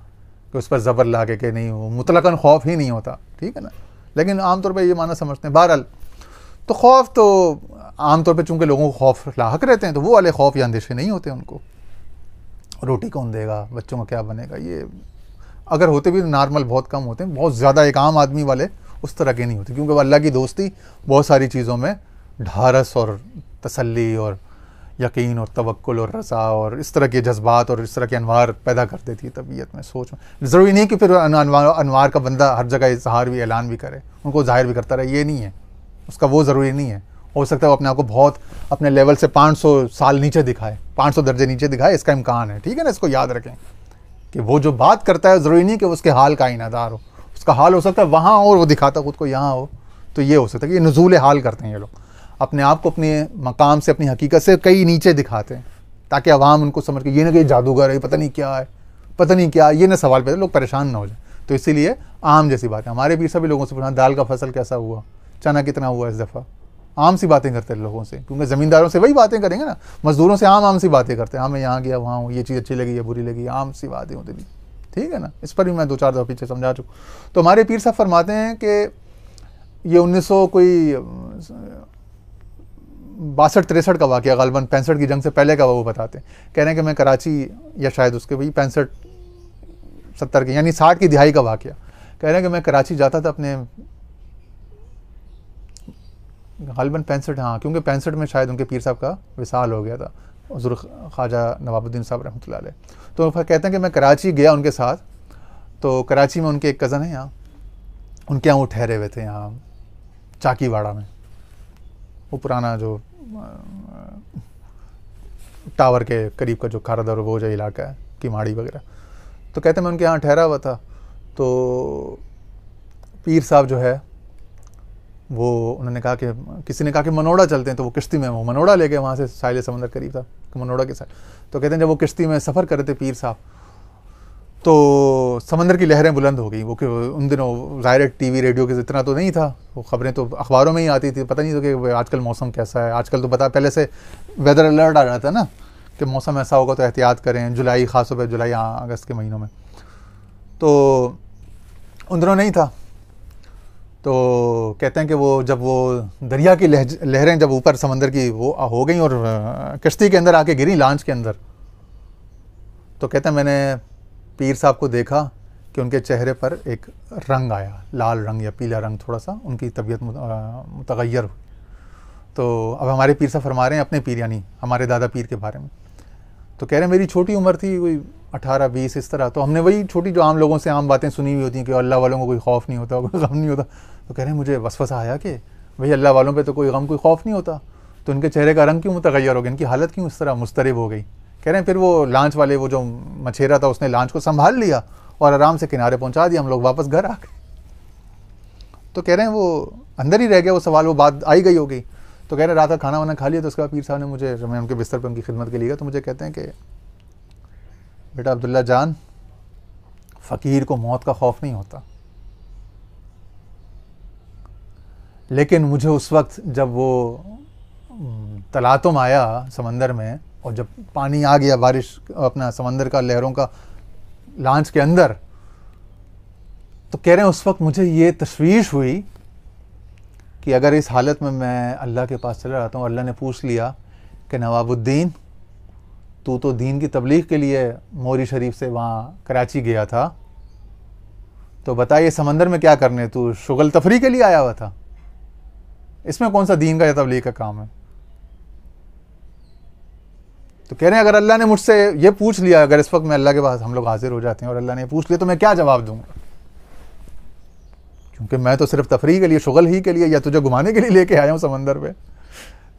कि उस पर ज़बर ला के नहीं, वो मुतलकन खौफ ही नहीं होता। ठीक है ना, लेकिन आमतौर पर ये माना समझते हैं। बहरहाल तो खौफ तो आमतौर पे चूंकि लोगों को खौफ लाहक रहते हैं, तो वो वाले खौफ या अंदेशे नहीं होते उनको। रोटी कौन देगा, बच्चों का क्या बनेगा, ये अगर होते भी नॉर्मल बहुत कम होते हैं, बहुत ज़्यादा एक आम आदमी वाले उस तरह के नहीं होते, क्योंकि वो अल्लाह की दोस्ती बहुत सारी चीज़ों में ढारस और तसल्ली और यकीन और तवक्कुल और रज़ा और इस तरह के जज्बात और इस तरह के अनवार पैदा कर देती है तबीयत में, सोच में। ज़रूरी नहीं कि फिर अनवार का बंदा हर जगह इजहार भी, ऐलान भी करे, उनको ज़ाहिर भी करता रहे, ये नहीं है उसका, वो ज़रूरी नहीं है। हो सकता है वो अपने आप को बहुत अपने लेवल से 500 साल नीचे दिखाए, 500 दर्जे नीचे दिखाए, इसका इम्कान है। ठीक है ना, इसको याद रखें कि वो जो बात करता है ज़रूरी नहीं कि उसके हाल का आईनादार हो, उसका हाल हो सकता है वहाँ और वो दिखाता खुद को यहाँ हो, तो ये हो सकता है कि ये नज़ूल हाल करते हैं ये लोग, अपने आप को अपने मकाम से, अपनी हकीकत से कई नीचे दिखाते हैं, ताकि अवाम उनको समझ के ये ना कि जादूगर है, पता नहीं क्या है, पता नहीं क्या, ये ना सवाल पैदा, लोग परेशान ना हो जाए। तो इसीलिए आम जैसी बात है। हमारे भी सभी लोगों से पूछना दाल का फसल कैसा हुआ, चना कितना हुआ इस दफ़ा, आम सी बातें करते हैं लोगों से, क्योंकि ज़मींदारों से वही बातें करेंगे ना, मज़दूरों से आम सी बातें करते हैं, हाँ मैं यहाँ गया वहाँ हूँ, ये चीज़ अच्छी लगी, ये बुरी लगी, आम सी बातें होती थी। ठीक है ना, इस पर भी मैं 2-4 दफ़ा पीछे समझा चुका। तो हमारे पीर साहब फरमाते हैं कि ये 1962-63 का वाक़या, ग़ालिबन 65 की जंग से पहले का वो बताते हैं। कह रहे हैं कि मैं कराची, या शायद उसके वही 65-70 के, यानी 60 की दिहाई का वाक़या। कह रहे हैं कि मैं कराची जाता था अपने, ग़ालिबन 65, हाँ, क्योंकि 65 में शायद उनके पीर साहब का विसाल हो गया था, हुज़ूर ख्वाजा नवाबुद्दीन साहब रहमतुल्लाह अलैह। तो कहते हैं कि मैं कराची गया उनके साथ, तो कराची में उनके एक कज़न है यहाँ, उनके यहाँ वो ठहरे हुए थे यहाँ चाकीवाड़ा में, वो पुराना जो टावर के करीब का जो खारादर वो जो इलाका है, किमाड़ी वगैरह। तो कहते हैं मैं उनके यहाँ ठहरा हुआ था, तो पीर साहब जो है वो, उन्होंने कहा कि किसी ने कहा कि मनोड़ा चलते हैं, तो वो किश्ती में, वो मनोड़ा ले गए, वहाँ से साहिल समंदर करीब था मनोड़ा के साथ। तो कहते हैं जब वो किश्ती में सफ़र कर रहे थे पीर साहब, तो समंदर की लहरें बुलंद हो गई। वो कि उन दिनों ज़ाहिर टीवी रेडियो के इतना तो नहीं था, वो ख़बरें तो अखबारों में ही आती थी, पता नहीं था कि आजकल मौसम कैसा है। आजकल तो पता, पहले से वेदर अलर्ट आ जाता है ना कि मौसम ऐसा होगा तो एहतियात करें, जुलाई, ख़ासतौर पर जुलाई अगस्त के महीनों में, तो उन दिनों नहीं था। तो कहते हैं कि वो जब वो दरिया की लहरें जब ऊपर समंदर की वो हो गई और कश्ती के अंदर आके गिरी, लॉन्च के अंदर, तो कहते हैं मैंने पीर साहब को देखा कि उनके चेहरे पर एक रंग आया, लाल रंग या पीला रंग, थोड़ा सा उनकी तबीयत मुतगय्यर हुई। तो अब हमारे पीर साहब फरमा रहे हैं अपने पीर, यानी हमारे दादा पीर के बारे में। तो कह रहे हैं मेरी छोटी उम्र थी, कोई 18-20 इस तरह, तो हमने वही छोटी जो आम लोगों से आम बातें सुनी हुई होती हैं कि अल्लाह वालों को कोई खौफ नहीं होता, कोई गम नहीं होता। तो कह रहे हैं मुझे वसवसा आया कि भाई अल्लाह वालों पे तो कोई गम, कोई खौफ नहीं होता, तो इनके चेहरे का रंग क्यों मुतगय्यर हो गया, इनकी हालत क्यों इस तरह मुस्तरिब हो गई। कह रहे हैं फिर वो लांच वाले, वो जो मछेरा था, उसने लांच को संभाल लिया और आराम से किनारे पहुँचा दिया, हम लोग वापस घर आ गए। तो कह रहे हैं वो अंदर ही रह गया वो सवाल, वो बात आई गई हो गई। तो कह रहे हैं रात का खाना वाना खा लिया, तो उसके बाद पीर साहब ने मुझे, मैं उनके बिस्तर पर उनकी खिदमत के लिए गया, तो मुझे कहते हैं कि बेटा अब्दुल्ला जान, फ़कीर को मौत का खौफ नहीं होता, लेकिन मुझे उस वक्त जब वो तलातुम आया समंदर में और जब पानी आ गया, बारिश अपना समंदर का, लहरों का लांच के अंदर, तो कह रहे हैं उस वक्त मुझे ये तशवीश हुई कि अगर इस हालत में मैं अल्लाह के पास चला जाता हूँ, अल्लाह ने पूछ लिया कि नवाबुद्दीन तू तो दीन की तबलीग के लिए मोरी शरीफ से वहाँ कराची गया था, तो बताइए समंदर में क्या करने, तू शुगल तफरी के लिए आया हुआ था, इसमें कौन सा दीन का या तबलीग का काम है। तो कह रहे हैं अगर अल्लाह ने मुझसे ये पूछ लिया, अगर इस वक्त मैं अल्लाह के पास हम लोग हाजिर हो जाते हैं और अल्लाह ने पूछ लिया, तो मैं क्या जवाब दूंगा, क्योंकि मैं तो सिर्फ तफरी के लिए, शुगल ही के लिए या तुझे घुमाने के लिए लेके आया हूँ समंदर पे।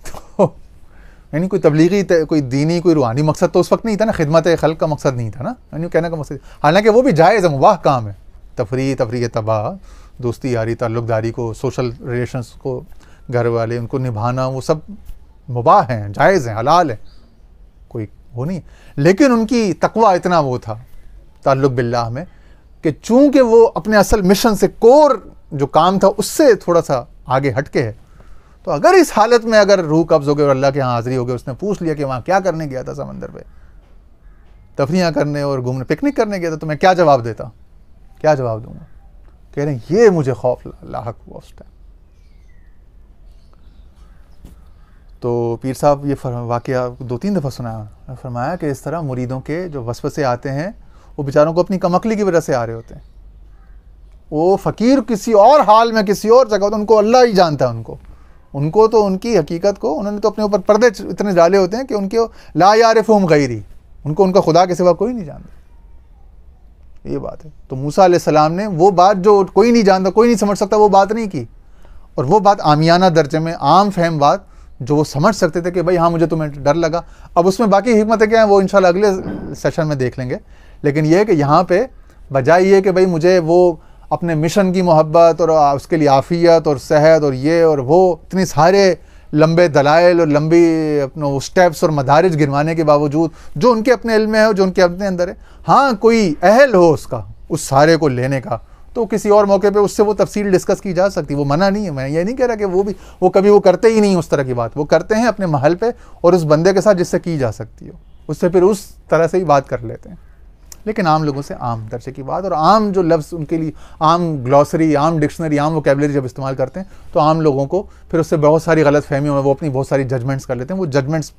तो यानी कोई तबलीगी, कोई दीनी, कोई रूहानी मकसद तो उस वक्त नहीं था ना, खिदमत खल्क का मकसद नहीं था ना, यानी कहने का मकसद, हालांकि वो भी जायज़ है, मुबाह काम है, तफरी तबाह, दोस्ती यारी ताल्लुकदारी को, सोशल रिलेशंस को, घर वाले उनको निभाना, वो सब मुबाह हैं, जायज़ हैं, हलाल है, कोई वो नहीं। लेकिन उनकी तकवा इतना वो था ताल्लुक बिल्लाह में कि चूंकि वो अपने असल मिशन से, कोर जो काम था उससे थोड़ा सा आगे हटके है। तो अगर इस हालत में अगर रूह कब्ज़ हो गई और अल्लाह के यहाँ हाज़िरी हो गई, उसने पूछ लिया कि वहाँ क्या करने गया था, समंदर पे तफरियाँ करने और घूमने, पिकनिक करने गया था, तो मैं क्या जवाब देता, क्या जवाब दूंगा? कह रहे हैं ये मुझे खौफ लाहक हुआ उस टाइम। तो पीर साहब ये वाक़या 2-3 दफ़ा सुनाया, फरमाया कि इस तरह मुरीदों के जो वसवसे आते हैं वो बेचारों को अपनी कमअक्ली की वजह से आ रहे होते हैं। वो फ़कीर किसी और हाल में किसी और जगह होता है, उनको अल्लाह ही जानता है। उनको तो उनकी हकीकत को उन्होंने तो अपने ऊपर पर्दे इतने डाले होते हैं कि उनके ला यारिफुहुम गैरी, उनको उनका खुदा के सिवा कोई नहीं जानता। ये बात है। तो मूसा अलैहिस्सलाम ने वो बात जो कोई नहीं जानता, कोई नहीं समझ सकता, वो बात नहीं की, और वो बात आमियाना दर्जे में आम फहम बात जो वो समझ सकते थे कि भाई हाँ मुझे तुम्हें डर लगा। अब उसमें बाकी हिकमतें क्या हैं वो इंशाल्लाह अगले सेशन में देख लेंगे। लेकिन ये है कि यहाँ पे बजाय ये कि भाई मुझे वो अपने मिशन की मोहब्बत और उसके लिए आफियत और सेहत और ये और वो इतने सारे लंबे दलाइल और लंबी अपने स्टेप्स और मदारिज गिनवाने के बावजूद जो उनके अपने इल्म में है, जो उनके अपने अंदर है, हाँ कोई अहल हो उसका उस सारे को लेने का, तो किसी और मौके पे उससे वो तफसील डिस्कस की जा सकती है, वो मना नहीं है। मैं ये नहीं कह रहा कि वो कभी वो करते ही नहीं उस तरह की बात, वो करते हैं अपने महल पे और उस बंदे के साथ जिससे की जा सकती हो, उससे फिर उस तरह से ही बात कर लेते हैं। लेकिन आम लोगों से आम दर्जे की बात और आम जो लफ्ज़ उनके लिए आम ग्लॉसरी, आम डिक्शनरी, आम वोकैबुलरी जब इस्तेमाल करते हैं तो आम लोगों को फिर उससे बहुत सारी गलत फहमियों में वो अपनी बहुत सारी जजमेंट्स कर लेते हैं। वो जजमेंट्स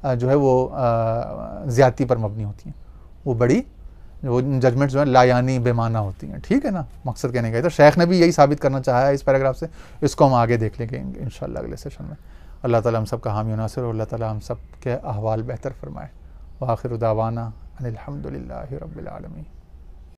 जो है वो ज़्यादती पर मबनी होती हैं, वो बड़ी वो जजमेंट्स जो है लायानी बेमाना होती हैं। ठीक है ना, मकसद कहने का। तो शेख ने भी यही साबित करना चाहा है इस पैराग्राफ से। इसको हम आगे देख लेंगे इंशाअल्लाह अगले सेशन में। अल्लाह ताला हम सब का हामी नासिर और अल्लाह ताला हम सब के अहवाल बेहतर फरमाए। व आखिर दावाना अनिल हम्दुलिल्लाहि रब्बिल आलमीन।